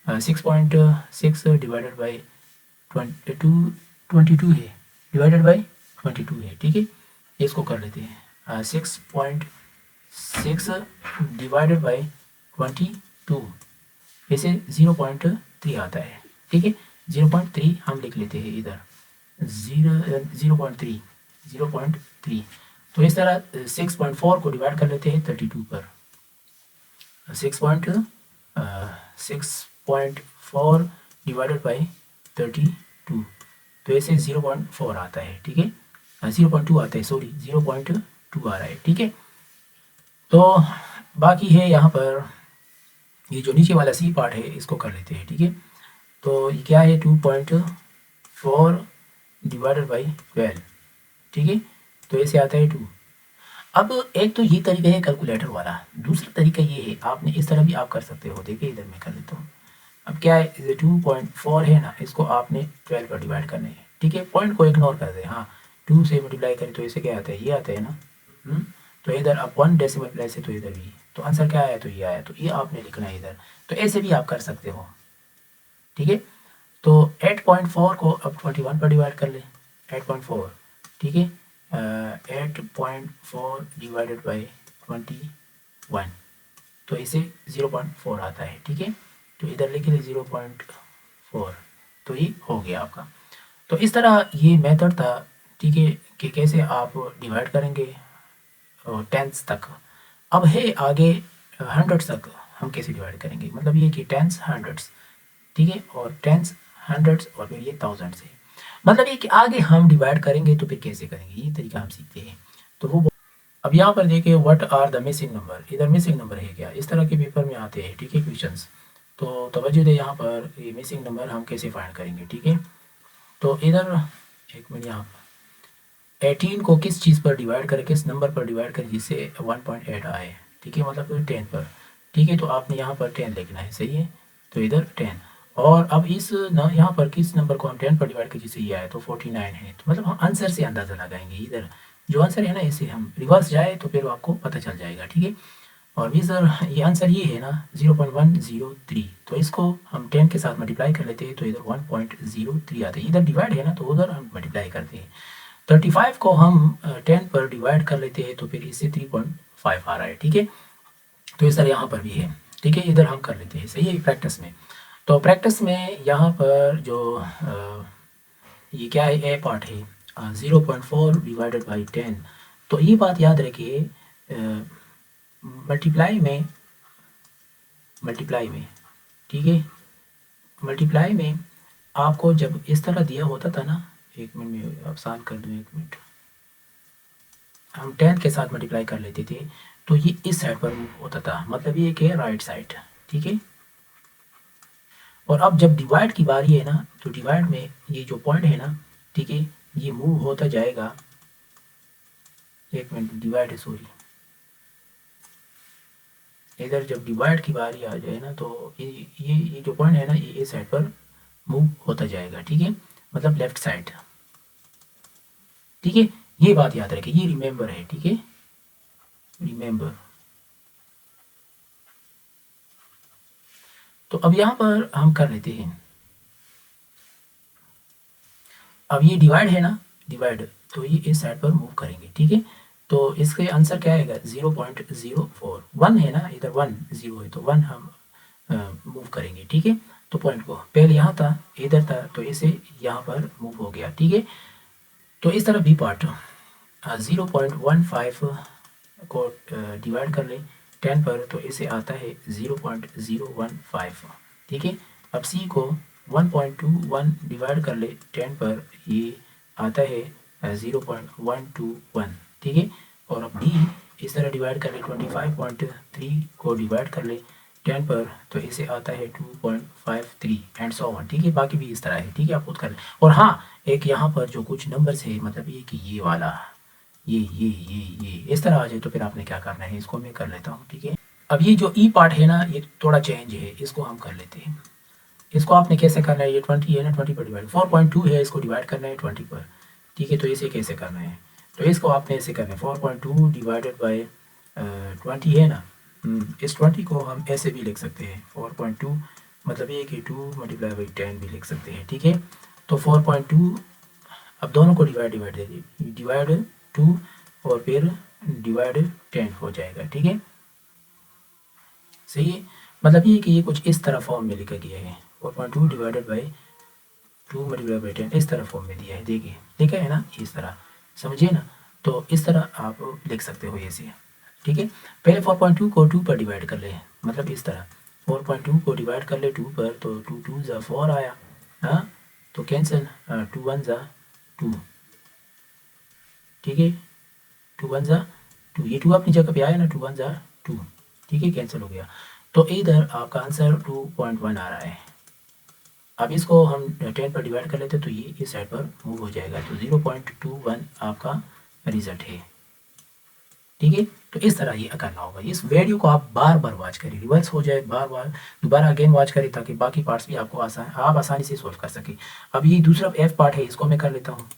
6.6 डिवाइडेड बाई 22 है, डिवाइडेड बाई 22 है, ठीक है। इसको कर लेते हैं 6.6 डिवाइडेड बाई 22, वैसे 0.3 आता है, ठीक है। 0.3 हम लिख लेते हैं इधर 0.3, तो इस तरह 6.4 को डिवाइड कर लेते हैं 32 पर, 6.4 डिवाइडेड बाई 32, तो ऐसे 0.4 आता है, ठीक है। 0.2 आता है, सॉरी 0.2 आ रहा है, ठीक है। तो बाकी है यहाँ पर ये जो नीचे वाला सी पार्ट है इसको कर लेते हैं, ठीक है। तो ये क्या है 2.4 डिवाइडेड बाई 12, ठीक है। तो ऐसे आता है 2। अब एक तो ये तरीका है कैलकुलेटर वाला, दूसरा तरीका ये है आपने इस तरह भी आप कर सकते हो, देखिए इधर मैं कर लेता हूँ। अब क्या है 2.4 है ना, इसको आपने 12 पर डिवाइड करना है, ठीक है। पॉइंट को इग्नोर कर दे, हाँ 2 से मल्टीप्लाई करें तो ऐसे क्या आता है, ये आता है ना। तो इधर अब 1 डेसिमल प्लेस है तो इधर भी, तो आंसर क्या आया, तो ये आया, तो ये आपने लिखना है इधर। तो ऐसे भी आप कर सकते हो, ठीक है। तो 8.4 को अब 21 पर डिवाइड कर ले, 8.4, ठीक है। 8.4 डिवाइडेड बाई 21, तो इसे 0.4 आता है, ठीक है। तो इधर लिख ले 0.4, तो ये हो गया आपका। तो इस तरह ये मेथड था, ठीक है, कि कैसे आप डिवाइड करेंगे टेंस तक। अब है आगे हंड्रेड्स तक हम कैसे डिवाइड करेंगे, मतलब ये कि टेंस हंड्रेड्स, ठीक है, और टेंस हंड्रेड्स और फिर ये थाउजेंड्स है, मतलब ये कि आगे हम डिवाइड करेंगे तो फिर कैसे करेंगे ये तरीका हम सीखते हैं। तो वो अब यहाँ पर देखिए what are the missing number, इधर मिसिंग नंबर है क्या, इस तरह के पेपर में आते हैं, ठीक है, क्वेश्चंस। तो तवज्जो दे यहाँ पर, ये मिसिंग नंबर हम कैसे फाइंड करेंगे, ठीक है। तो इधर एक मिनट, यहाँ 18 को किस चीज़ पर डिवाइड करें, किस नंबर पर डिवाइड करें जिससे 1.8 आए, ठीक है, मतलब 10 पर, ठीक है। तो आपने यहाँ पर 10 लिखना है, सही है। तो इधर 10, और अब इस न यहाँ पर किस नंबर को हम 10 पर डिवाइड करें जिससे ये आए, तो 49 है। तो मतलब हम आंसर से अंदाज़ा लगाएंगे, इधर जो आंसर है ना इसे हम रिवर्स जाए तो फिर आपको पता चल जाएगा, ठीक है। और भी सर ये आंसर ये है ना 0.103, तो इसको हम 10 के साथ मल्टीप्लाई कर लेते हैं तो इधर 1.03 आते हैं, इधर डिवाइड है ना तो उधर हम मल्टीप्लाई करते हैं। 35 को हम 10 पर डिवाइड कर लेते हैं तो फिर इससे 3.5 आ रहा है, ठीक है। तो इस तरह यहाँ पर भी है, ठीक है, इधर हम कर लेते हैं, सही है, प्रैक्टिस में। तो प्रैक्टिस में यहाँ पर जो ये क्या है, ए पार्ट है 0.4 डिवाइडेड बाई 10, तो ये बात याद रखिए मल्टीप्लाई में, ठीक है, मल्टीप्लाई में आपको जब इस तरह दिया होता था ना, एक मिनट में आसान कर दूँ, एक मिनट, हम 10 के साथ मल्टीप्लाई कर लेते थे तो ये इस साइड पर मूव होता था, मतलब ये कि राइट साइड, ठीक है। और अब जब डिवाइड की बारी है ना तो डिवाइड में ये जो पॉइंट है ना, ठीक है, ये मूव होता जाएगा, एक मिनट, डिवाइड है सॉरी, इधर जब डिवाइड की बारी आ जाए ना तो ये जो पॉइंट है ना ये इस साइड पर मूव होता जाएगा, ठीक है, मतलब लेफ्ट साइड, ठीक है। ये बात याद रखें, ये रिमेंबर है, ठीक है, रिमेंबर। तो अब यहाँ पर हम कर लेते हैं, अब ये डिवाइड है ना, डिवाइड, तो ये इस साइड पर मूव करेंगे, ठीक है। तो इसके आंसर क्या आएगा 0.04, 1 है ना, इधर 1 0 है तो 1 हम मूव करेंगे, ठीक है। तो पॉइंट को पहले यहाँ था, इधर था, तो इसे यहाँ पर मूव हो गया, ठीक है। तो इस तरह बी पार्ट 0.15 को डिवाइड कर ले 10 पर, तो इसे आता है 0.015, ठीक है। अब सी को 1.21 डिवाइड कर ले 10 पर, ये आता है 0.121, ठीक है। और अब डी इस तरह डिवाइड कर ले 25.3 को डिवाइड कर ले 10 पर, तो इसे आता है 2.53 एंड सो ऑन, ठीक है। बाकी भी इस तरह है, ठीक है, आप खुद कर लें। और हाँ, एक यहाँ पर जो कुछ नंबर्स है, मतलब ये कि ये वाला, ये इस तरह आ जाए, तो फिर आपने क्या करना है, इसको मैं कर लेता हूँ, ठीक है। अब ये जो ई पार्ट है ना, ये थोड़ा चेंज है, इसको हम कर लेते हैं। इसको आपने कैसे करना है, ये 20 है ना, 20 पर डिवाइड 4.2 है, इसको डिवाइड करना है 20 पर, ठीक है। तो इसे कैसे करना है, तो इसको आपने ऐसे करना है 4.2 डिवाइडेड बाई 20 है ना। इस 20 को हम ऐसे भी लिख सकते हैं 4.2, मतलब ये कि 2 मल्टीप्लाई बाई 10 भी लिख सकते हैं, ठीक है। तो 4.2, अब दोनों को डिवाइड डिवाइड दे दी, डिवाइड 2 और फिर डिवाइड 10 हो जाएगा, ठीक है। सही है, मतलब ये कि ये कुछ इस तरह फॉर्म में लिखा गया है, 4.2 डिवाइडेड बाई 2 मल्टीप्लाई बाई 10, इस तरह फॉर्म में दिया है, देखिए लिखा है ना, इस तरह, समझिए ना। तो इस तरह आप लिख सकते हो ऐसे, ठीक है। पहले 4.2 को 2 पर डिवाइड कर ले, मतलब इस तरह 4.2 को डिवाइड कर ले 2 पर, तो 2 2 ज़ा 4 आया, हाँ, तो कैंसिल, 2 1 ज़ा 2, ठीक है, 2 1 ज़ा 2, ये 2 अपनी जगह पे आया ना, 2 1 ज़ा 2, ठीक है, कैंसिल हो गया। तो इधर आपका आंसर 2.1 आ रहा है। अब इसको हम 10 पर डिवाइड कर लेते, तो ये इस साइड पर मूव हो जाएगा, तो 0.21 आपका रिजल्ट है, ठीक है। तो इस तरह ये करना होगा। इस वीडियो को आप बार बार वॉच करें, रिवर्स हो जाए, बार बार दोबारा अगेन वॉच करें, ताकि बाकी पार्ट्स भी आपको आप आसानी से सोल्व कर सकें। अब ये दूसरा एफ पार्ट है, इसको मैं कर लेता हूँ।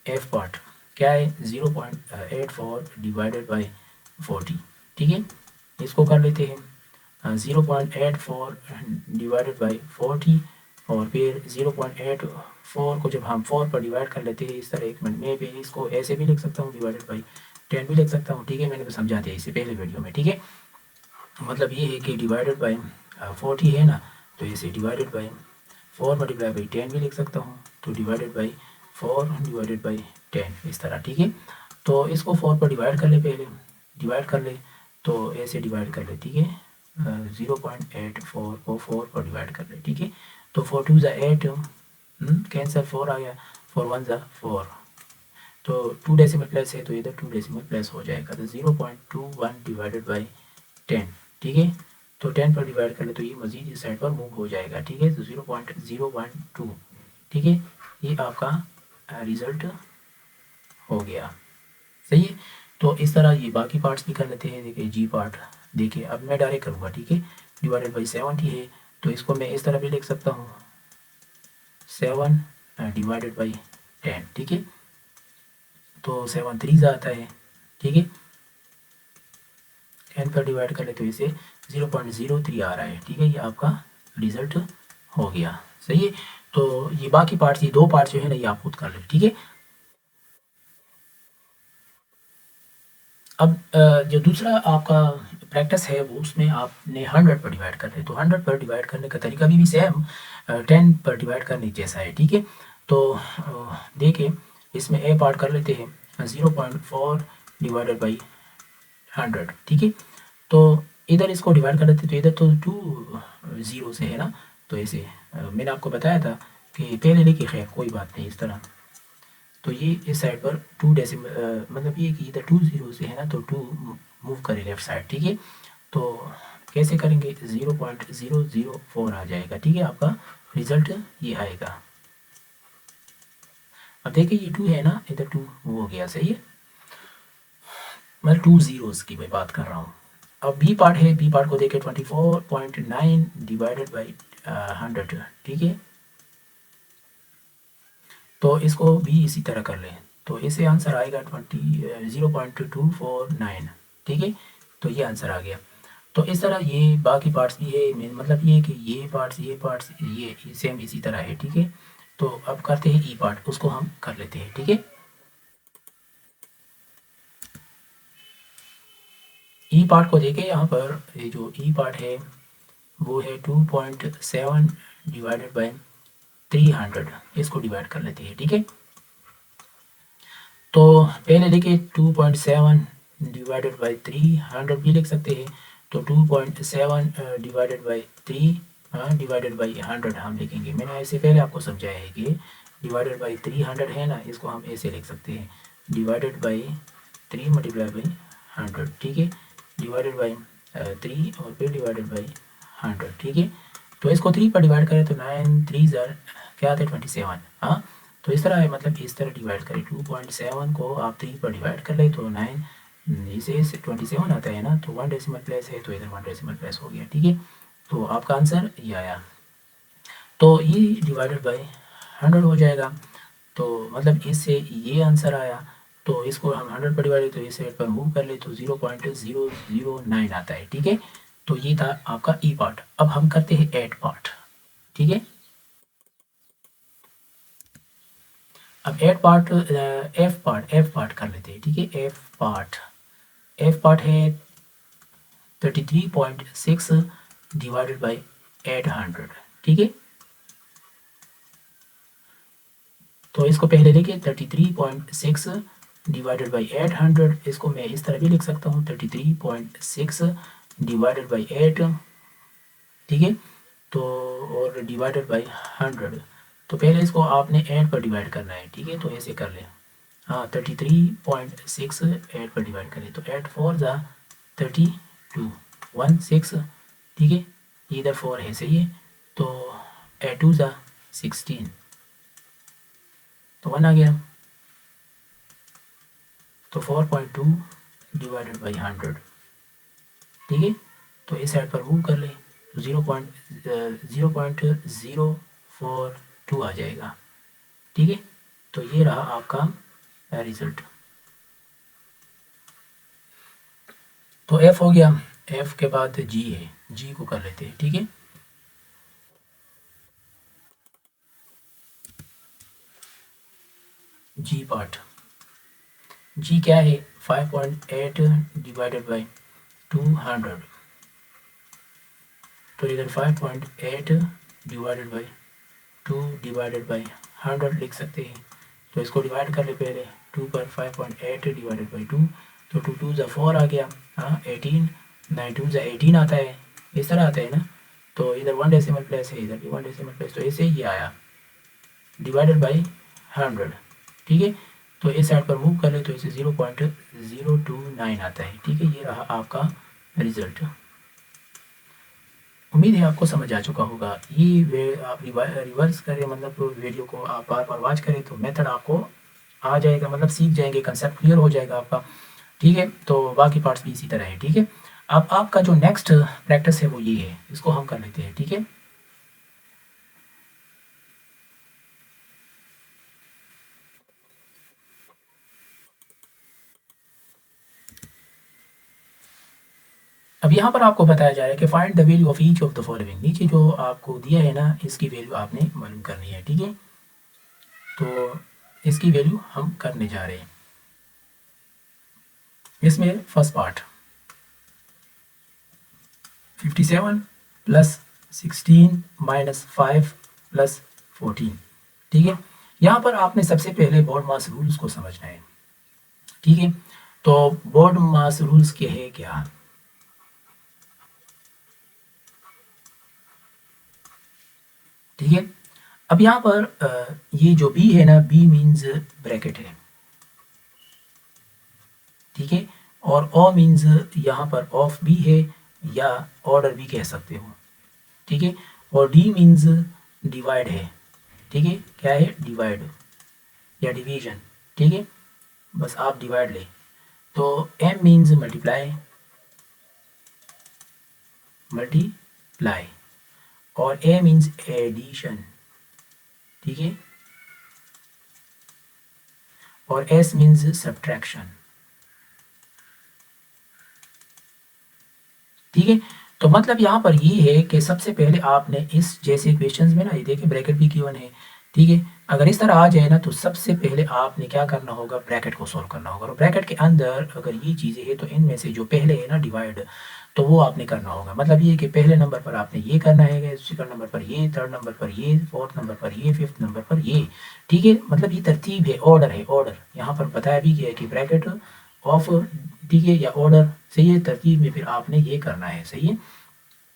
एफ पार्ट क्या है, 0.84 डिवाइडेड बाई 40, ठीक है। इसको कर लेते हैं 0.84 डिवाइडेड बाई 40, और फिर 0.84 को जब हम 4 पर डिवाइड कर लेते हैं इस तरह, एक मिनट में भी इसको ऐसे भी लिख सकता हूँ, डिवाइडेड बाई 10 भी लिख सकता हूँ, ठीक है। मैंने तो समझा दिया इससे पहले वीडियो में, ठीक है। मतलब ये है कि डिवाइडेड बाई 40 है ना, तो इसे डिवाइडेड बाई 4 मल्टीप्लाई बाई 10 भी लिख सकता हूँ, तो डिवाइडेड बाई 4 डिवाइडेड बाई 10 इस तरह, ठीक है। तो इसको 4 पर डिवाइड कर ले, पहले डिवाइड कर ले, तो ऐसे डिवाइड कर ले, ठीक है। 0.84 को 4 पर डिवाइड कर ले, ठीक है। तो 4 2 ज़ा 8, कैंसर 4 आ गया, 4 1 ज़ा 4, तो 2 डेसिमल प्लस है, तो इधर 2 डेसिमल प्लस हो जाएगा, तो 0.21 डिवाइडेड बाई 10, ठीक है। तो 10 पर डिवाइड कर ले, तो ये मज़ीद इस साइड पर मूव हो जाएगा, ठीक है। तो 0.012, ठीक है, ये आपका रिज़ल्ट हो गया, सही है। तो इस तरह ये बाकी पार्ट्स भी कर लेते हैं। देखिए जी पार्ट, देखिए अब मैं डायरेक्ट करूँगा, ठीक है। डिवाइडेड बाई 70 है, तो इसको मैं इस तरह भी लिख सकता हूँ, 7 डिवाइडेड बाई 10, ठीक है। तो 7 3 आता है, ठीक है। 10 पर डिवाइड कर ले, तो इसे 0.03 आ रहा है, ठीक है। ये आपका रिजल्ट हो गया, सही है। तो ये बाकी पार्ट्स, ये दो पार्ट्स जो है ना, ये आप खुद कर ले, ठीक है। अब जो दूसरा आपका प्रैक्टिस है, वो उसमें आपने 100 पर डिवाइड कर ले, तो 100 पर डिवाइड करने का तरीका भी सेम 10 पर डिवाइड करने जैसा है, ठीक है। तो देखिए इसमें ए पार्ट कर लेते हैं 0.4 डिवाइडेड बाई 100, ठीक है। तो इधर इसको डिवाइड कर लेते, तो इधर तो 2 ज़ीरो से है ना, तो ऐसे मैंने आपको बताया था कि पहले लिखी, खैर कोई बात नहीं, इस तरह। तो ये इस साइड पर 2 डेसिमल, मतलब ये कि इधर 2 ज़ीरो से है ना, तो 2 मूव करें लेफ्ट साइड, ठीक है। तो कैसे करेंगे, 0.004 आ जाएगा, ठीक है। आपका रिजल्ट ये आएगा। अब देखिए ये 2 है ना, इधर 2 हो गया, सही है। मतलब 2 ज़ीरोज़ की मैं बात कर रहा हूँ। अब बी पार्ट है, बी पार्ट को देखिए 24.9 डिवाइडेड बाई 100, ठीक है। तो इसको भी इसी तरह कर लें, तो इसे आंसर आएगा 0.249, ठीक है। तो ये आंसर आ गया। तो इस तरह ये बाकी पार्ट्स भी है, मतलब ये कि ये पार्ट्स ये सेम इसी तरह है, ठीक है। तो अब करते हैं ई पार्ट, उसको हम कर लेते हैं, ठीक है। ई पार्ट को देखें, यहाँ पर ये जो ई पार्ट है वो है 2.7 डिवाइडेड बाई 300, इसको डिवाइड कर लेते हैं, ठीक है। तो पहले लिखे 2.7 डिवाइडेड बाई 300 भी लिख सकते हैं, तो 2.7 डिवाइडेड बाई 3 डिवाइडेड बाई 100 हम लिखेंगे। मैंने ऐसे पहले आपको समझाया है कि डिवाइडेड बाई 300 है ना, इसको हम ऐसे लिख सकते हैं, डिवाइडेड बाई 3 मल्टीप्लाई बाई 100, ठीक है, डिवाइडेड बाई 3 और फिर डिवाइडेड बाई 100, ठीक है। तो इसको 3 पर डिवाइड करें तो 9 3 क्या आता है 27, हाँ। तो इस तरह है, मतलब इस तरह डिवाइड करें, 2.7 को आप 3 पर डिवाइड कर लें तो 9 इसे 27 आता है ना, तो 1 डेसिमल प्लेस है तो इधर 1 डेसिमल प्लेस हो गया, ठीक है। तो आपका आंसर ये आया। तो ये डिवाइडेड बाई 100 हो जाएगा, तो मतलब इससे ये आंसर आया। तो इसको हम 100 पर डिवाइड तो इस साइड पर मूव कर ले तो 0.009 आता है, ठीक है। तो ये था आपका ई पार्ट। अब हम करते हैं एड पार्ट, ठीक है। अब एड पार्ट एफ पार्ट कर लेते हैं, ठीक है। एफ पार्ट है 33.6 डिवाइडेड बाई 800, ठीक है। तो इसको पहले लिखिए 33.6 डिवाइडेड बाई 800, इसको मैं इस तरह भी लिख सकता हूँ 33.6 डिवाइडेड बाई 8, ठीक है। तो और डिवाइडेड बाई 100, तो पहले इसको आपने 8 पर डिवाइड करना है, ठीक है। तो ऐसे कर लें, हाँ 33.6 8 पर डिवाइड करें तो 8 4 ज़ा 32 1 6, ठीक है। इधर 4 है, सही है। तो 8 2 ज़ा 16, तो 1 आ गया। तो 4.2 डिवाइडेड बाई 100, ठीक है। तो इस साइड पर मूव कर लें तो 0.042 आ जाएगा, ठीक है। तो ये रहा आपका रिजल्ट। तो एफ हो गया, एफ के बाद जी है, जी को कर लेते हैं, ठीक है। जी पार्ट, जी क्या है 5.8 डिवाइडेड बाई 200, तो इधर 5.8 डिवाइडेड बाई 2 डिवाइडेड बाई 100 लिख सकते हैं। तो इसको डिवाइड कर ले पहले, 2 पर 5.8 डिवाइडेड बाई 2, तो 2 2 ज़ा 4 आ गया, हाँ 18, 9 2 ज़ा 18 आता है, इस तरह आता है ना। तो इधर 1 डेसिमल प्लेस है, इधर भी 1 डेसिमल प्लेस, तो ऐसे ही आया डिवाइडेड बाई 100, ठीक है। तो इस साइड पर मूव कर ले तो इसे 0.029 आता है, ठीक है। ये रहा आपका रिजल्ट। उम्मीद है आपको समझ आ चुका होगा। ये आप रिवर्स करें, मतलब वीडियो को आप बार बार वॉच करें तो मेथड आपको आ जाएगा, मतलब सीख जाएंगे, कंसेप्ट क्लियर हो जाएगा आपका, ठीक है। तो बाकी पार्ट्स भी इसी तरह है, ठीक है। अब आपका जो नेक्स्ट प्रैक्टिस है वो ये है, इसको हम कर लेते हैं, ठीक है। अब यहाँ पर आपको बताया जा रहा है कि find the value of each of the following. नीचे जो आपको दिया है ना, इसकी वैल्यू आपने मालूम करनी है, ठीक है। तो इसकी वैल्यू हम करने जा रहे हैं। इसमें first part 57 plus 16 minus 5 plus 14, ठीक है। यहाँ पर आपने सबसे पहले बोर्ड मास रूल्स को समझना है, ठीक है। तो बोर्ड मास रूल्स के है क्या, ठीक है। अब यहाँ पर ये जो बी है ना, बी मीन्स ब्रैकेट है, ठीक है। और ओ मीन्स यहाँ पर ऑफ बी है या ऑर्डर भी कह सकते हो, ठीक है। और डी मीन्स डिवाइड है, ठीक है। क्या है, डिवाइड या डिवीजन, ठीक है। बस आप डिवाइड ले। तो एम मीन्स मल्टीप्लाई, और ए मीन्स एडिशन, ठीक है। और एस मीन्स सब्ट्रैक्शन, ठीक है। तो मतलब यहाँ पर ये है कि सबसे पहले आपने इस जैसे क्वेश्चंस में ना, ये देखिए ब्रैकेट भी गिवन है, ठीक है। अगर इस तरह आ जाए ना तो सबसे पहले आपने क्या करना होगा, ब्रैकेट को सॉल्व करना होगा, और ब्रैकेट के अंदर अगर ये चीज़ें हैं तो इनमें से जो पहले है ना डिवाइड, तो वो आपने करना होगा। मतलब ये कि पहले नंबर पर आपने ये करना है, सेकंड नंबर पर ये, थर्ड नंबर पर ये, फोर्थ नंबर पर ये, फिफ्थ नंबर पर ये। ठीक है, मतलब ये तरतीब है, ऑर्डर है, ऑर्डर यहाँ पर बताया भी गया है कि ब्रैकेट ऑफ, ठीक है, या ऑर्डर से ये तरतीब में फिर आपने ये करना है। सही है,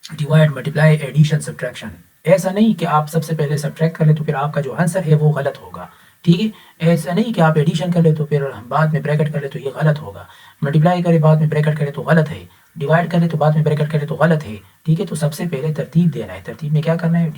डिवाइड, मल्टीप्लाई, एडिशन, सब्ट्रैक्शन। ऐसा नहीं कि आप सबसे पहले सब्ट्रैक्ट कर ले तो फिर आपका जो आंसर है वो गलत होगा। ठीक है, ऐसा नहीं कि आप एडिशन कर ले तो फिर बाद में ब्रैकेट कर ले तो ये गलत होगा, मल्टीप्लाई करे बाद में ब्रैकेट करे तो गलत है, डिवाइड करे तो बाद में ब्रैकेट करे तो गलत है। ठीक है, तो सबसे पहले तरतीब देना है। तरतीब में क्या करना है,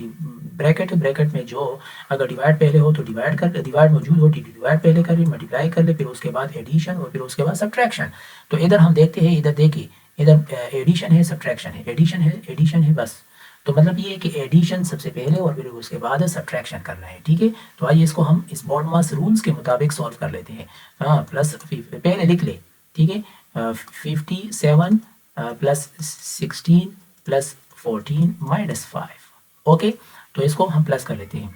ब्रैकेट, ब्रैकेट में जो अगर डिवाइड पहले हो तो डिवाइड कर, डिवाइड मौजूद हो तो डिवाइड पहले कर ले, मल्टीप्लाई कर ले, फिर उसके बाद एडिशन और फिर उसके बाद सब्ट्रैक्शन। तो इधर हम देखते हैं, इधर देखिए, इधर एडिशन है, सब्ट्रैक्शन है, एडिशन है, एडिशन है, बस। तो मतलब ये है कि एडिशन सबसे पहले और फिर उसके बाद सब्ट्रैक्शन करना है। ठीक है, तो आइए इसको हम इस बॉडमास रूल्स के मुताबिक सॉल्व कर लेते हैं। हाँ, प्लस पहले लिख ले। ठीक है, 57 प्लस 16 प्लस 14 माइनस 5। ओके, तो इसको हम प्लस कर लेते हैं।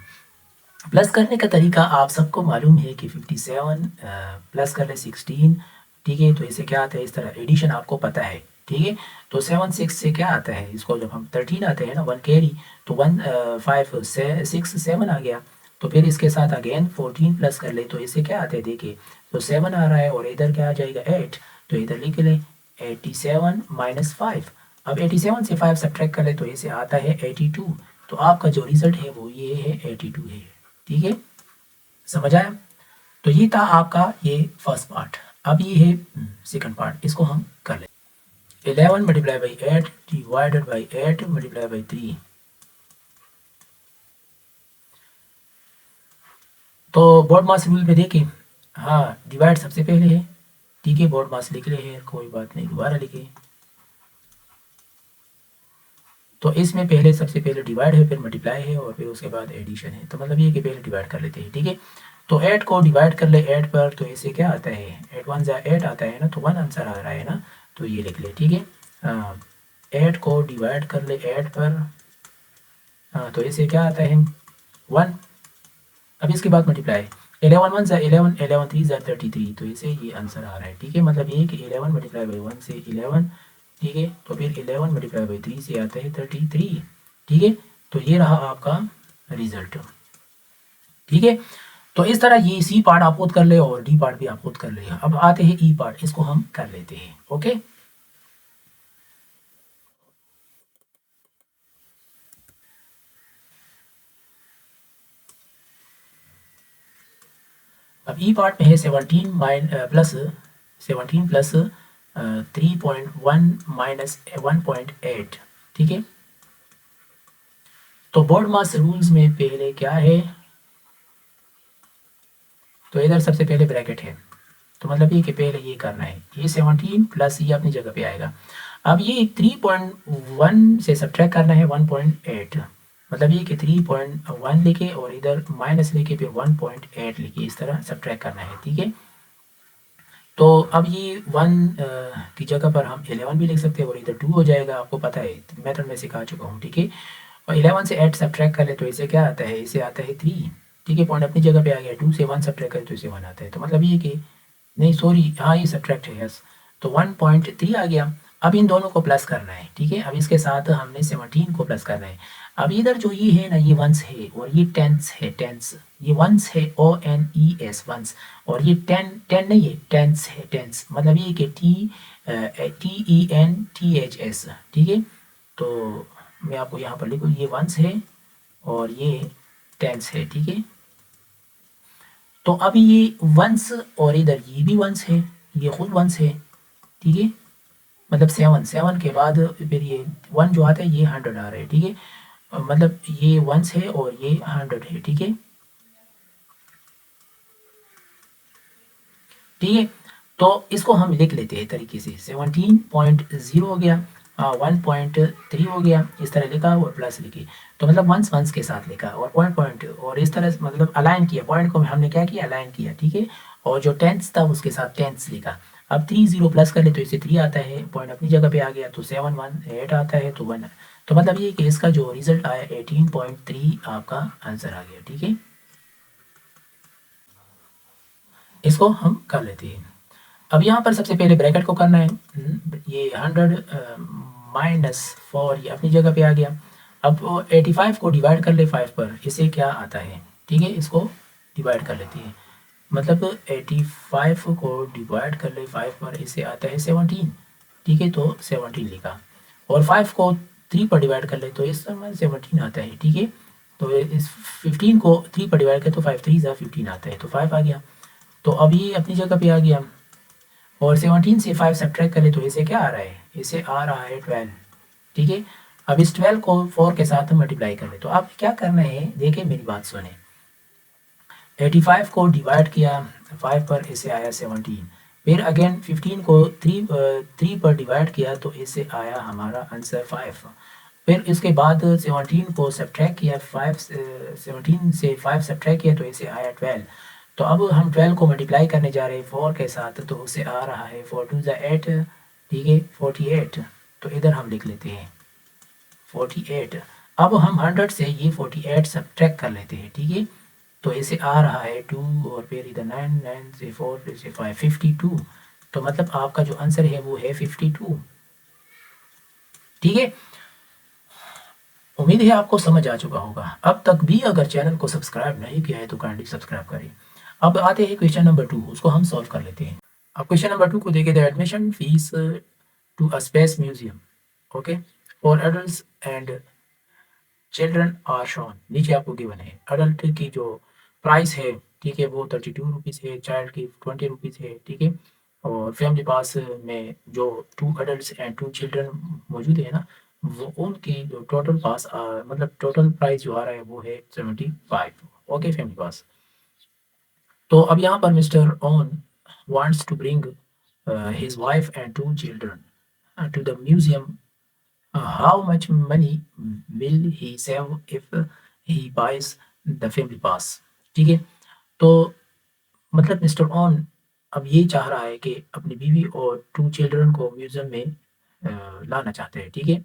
प्लस करने का तरीका आप सबको मालूम है कि 57 प्लस कर ले 16। ठीक है, तो इसे क्या आता है, इस तरह एडिशन आपको पता है। ठीक है, तो 7 6 से क्या आता है, इसको जब हम 13 आते हैं ना, 1 कैरी, तो 1 5 6 7 आ गया। तो फिर इसके साथ अगेन 14 प्लस कर ले तो इसे क्या आता है, देखिए, तो 7 आ रहा है और इधर क्या आ जाएगा 8, तो इधर लिख ले 87 माइनस 5। अब 87 से 5 सब्ट्रैक्ट कर ले तो इसे आता है 82। तो आपका जो रिजल्ट है वो ये है 82 है। ठीक है, समझ आया। तो ये था आपका ये फर्स्ट पार्ट। अब ये है सेकंड पार्ट, इसको हम कर लें। 11 multiply by 8 divided by 8 multiply by 3। तो बोर्ड मास रूल में देखें, हाँ, डिवाइड सबसे पहले है। ठीक है, बोर्ड मास लिख रहे हैं, कोई बात नहीं, दोबारा लिखे। तो इसमें पहले सबसे पहले डिवाइड है, फिर मल्टीप्लाई है और फिर उसके बाद एडिशन है। तो मतलब ये कि पहले डिवाइड कर लेते हैं। ठीक है, तो 8 को डिवाइड कर ले 8 पर, तो इसे क्या आता है, 8 1 जा 8 आता है ना, तो 1 आंसर आ रहा है ना, तो ये लिख ले। ठीक है, हाँ, 8 को डिवाइड कर ले 8 पर, हाँ, तो इसे क्या आता है 1। अब इसके बाद मल्टीप्लाई, 11 1 जा 11, 11 3 जा 33, तो इसे ये आंसर आ रहा है। ठीक है, मतलब ये कि 11 मल्टीप्लाई बाई 1 से 11। ठीक है, तो फिर 11 मल्टीप्लाई बाई 3 से आता है 33। ठीक है, तो ये रहा आपका रिजल्ट। ठीक है, तो इस तरह ये सी पार्ट आप खुद कर ले और डी पार्ट भी आप खुद कर ले। अब आते हैं ई पार्ट, इसको हम कर लेते हैं। ओके, अब ई पार्ट में है 17 प्लस 17 प्लस 3.1 माइनस 1.8। ठीक है, तो बोर्ड मास रूल्स में पहले क्या है, तो इधर सबसे पहले ब्रैकेट है, तो मतलब ये कि पहले ये करना है, ये 17 प्लस ये अपनी जगह पे आएगा। अब ये 3.1 से सब्ट्रैक्ट करना है 1.8, मतलब ये कि 3.1 लिखे और इधर माइनस लिखे फिर 1.8 लिखे, इस तरह सब्ट्रैक्ट करना है। ठीक है, तो अब ये 1 की जगह पर हम 11 भी लिख सकते हैं और इधर 2 हो जाएगा, आपको पता है, मेथड में सिखा चुका हूँ। ठीक है, और 11 से 8 सब्ट्रैक्ट कर ले तो इसे क्या आता है, इसे आता है 3। ठीक है, पॉइंट अपनी जगह पे आ गया। 2 से 1 सब्ट्रैक्ट करें तो इसे 1 आता है, तो मतलब ये कि नहीं, सॉरी, हाँ, ये सब्ट्रैक्ट है, यस, तो 1.3 आ गया। अब इन दोनों को प्लस करना है। ठीक है, अब इसके साथ हमने 17 को प्लस करना है। अब इधर जो ये है ना, ये वंस है और ये टेंस है, टेंस, ये वंस है, ONES, वंस, और ये 10 नहीं है, टेंस है, टेंस, मतलब ये कि TENTHS। ठीक है, तो मैं आपको यहाँ पर लिखूँ, ये वंस है और ये टेंस है। ठीक है, तो अब ये वंस और इधर ये भी वंस है, ये खुद वंस है। ठीक है, मतलब 7 के बाद फिर ये 1 जो आता है ये 100 आ रहा है। ठीक है, मतलब ये वंस है और ये 100 है। ठीक है, ठीक है, तो इसको हम लिख लेते हैं तरीके से, 17.0 हो गया, 1.3 हो गया, इस तरह लिखा और प्लस लिखी, तो मतलब वंस वंस के साथ लिखा और पॉइंट पॉइंट, और इस तरह मतलब अलाइन किया, पॉइंट को हमने क्या किया, अलाइन किया। ठीक है, और जो टेंस था उसके साथ टेंस लिखा। अब 30 प्लस कर ले तो इसे 3 आता है, पॉइंट अपनी जगह पे आ गया, तो 7 1 8 आता है, तो 1, तो मतलब ये कि इसका जो रिजल्ट आया 18.3 आपका आंसर आ गया। ठीक है, इसको हम कर लेते हैं। अब यहाँ पर सबसे पहले ब्रैकेट को करना है। ये 100 माइनस 4 ये अपनी जगह पे आ गया। अब 85 को डिवाइड कर ले 5 पर, इसे क्या आता है, ठीक है, इसको डिवाइड कर लेते हैं। मतलब 85 को डिवाइड कर ले 5 पर, इसे आता है 17, ठीक है, तो 17 लिखा। और 5 को 3 पर डिवाइड कर ले तो इस समय 17 आता है, ठीक है। तो इस 15 को 3 पर डिवाइड करें तो 5 3 15 आता है, तो 5 आ गया। तो अब ये अपनी जगह पे आ गया। और 17 से 5 सब्ट्रैक्ट करें तो इसे क्या आ रहा है, इसे आ रहा है 12, ठीक है। अब इस 12 को 4 के साथ मल्टीप्लाई कर ले। तो आप क्या करना है, देखिए मेरी बात सुने। 85 को डिवाइड किया 5 पर, इसे आया 17। फिर अगेन 15 को 3 पर डिवाइड किया तो इसे आया हमारा आंसर 5। फिर इसके बाद 17 को सब्ट्रैक्ट किया 17 से 5 सब्ट्रैक्ट किया तो इसे आया 12। तो अब हम 12 को मल्टीप्लाई करने जा रहे हैं 4 के साथ, तो उसे आ रहा है 4 2 8, ठीक है, 48। तो इधर हम लिख लेते हैं 48। अब हम 100 से ये 48 सब्ट्रैक्ट कर लेते हैं, ठीक है। तो इसे आ रहा है 2 और फिर इधर 9 9 से 4 फिर से 5 52। तो मतलब आपका जो आंसर है वो है 52, ठीक है। उम्मीद है आपको समझ आ चुका होगा। अब तक भी अगर चैनल को सब्सक्राइब नहीं किया है तो काइंडली सब्सक्राइब करें। अब आते हैं क्वेश्चन नंबर 2, उसको हम सॉल्व कर लेते हैं। अब क्वेश्चन नंबर 2 को देखें। The admission fee to a space museum, okay, for adults and children are shown. नीचे आपको गिवन है अडल्ट की जो प्राइस है, ठीक है, वो 32 रुपीज़ है, चाइल्ड की 20 रुपीज़ है, ठीक है। और फैमिली पास में जो 2 अडल्ट एंड 2 चिल्ड्रन मौजूद है ना, वो उनकी जो टोटल पास मतलब टोटल प्राइस जो आ रहा है वो है 75, ओके, फैमिली पास। तो अब यहाँ पर mister On wants to bring his wife and 2 children to the museum. How much money will he save if he buys the family pass, ठीक है। तो मतलब मिस्टर ऑन अब ये चाह रहा है कि अपनी बीवी और 2 चिल्ड्रन को म्यूजियम में लाना चाहते हैं, ठीक है,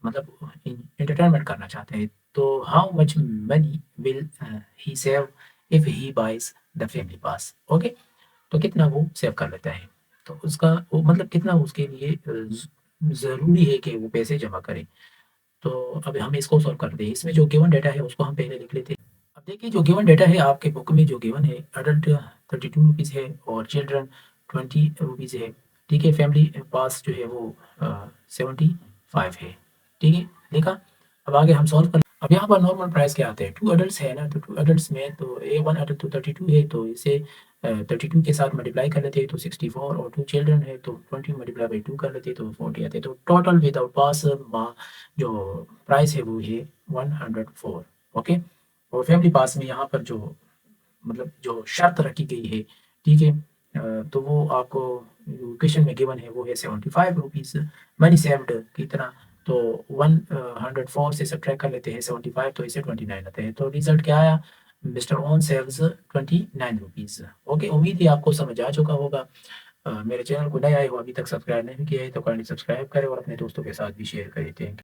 मतलब एंटरटेनमेंट करना चाहते हैं। तो how much money will he save if he buys the family pass, okay. तो कितना वो सेव कर लेता है, तो उसका वो मतलब कितना उसके लिए ज़रूरी है कि वो पैसे जमा करे। तो अब हम इसको सॉल्व करते हैं। इसमें जो गिवन डेटा है उसको हम पहले लिख लेते हैं। अब देखिए जो गिवन डेटा है आपके बुक में जो गिवन है, अडल्ट 32 रुपीज़ है और चिल्ड्रन 20 रुपीज़ है, ठीक है। फैमिली पास जो है वो 75 है, ठीक है, लिखा। अब आगे हम सॉल्व कर। अब यहाँ पर नॉर्मल प्राइस क्या आते हैं, 2 अडल्ट्स है ना, तो 2 अडल्ट्स में तो ए 1 अडल्ट तो 32 है, तो इसे 32 के साथ मल्टीप्लाई कर लेते हैं तो 64, और 2 चिल्ड्रन है तो 20 मल्टीप्लाई बाई 2 कर लेते हैं तो 40 आते हैं। तो टोटल विदाउट पास जो प्राइस है वो है 104, ओके। और फैमिली पास में यहाँ पर जो मतलब जो शर्त रखी गई है, ठीक है, तो वो आपको क्वेश्चन में गिवन है वो है 75 रुपीज़ मनी सेव्ड कितना। तो 104 से सब्ट्रैक्ट कर लेते हैं 75, तो इसे 29 आते हैं। तो रिजल्ट क्या आया, mister on saves 29 rupees, okay. उम्मीद है आपको समझ आ चुका होगा। मेरे चैनल को नए आए हो, अभी तक सब्सक्राइब नहीं किया है तो काइंडली सब्सक्राइब करें और अपने दोस्तों के साथ भी शेयर करें। Thank you.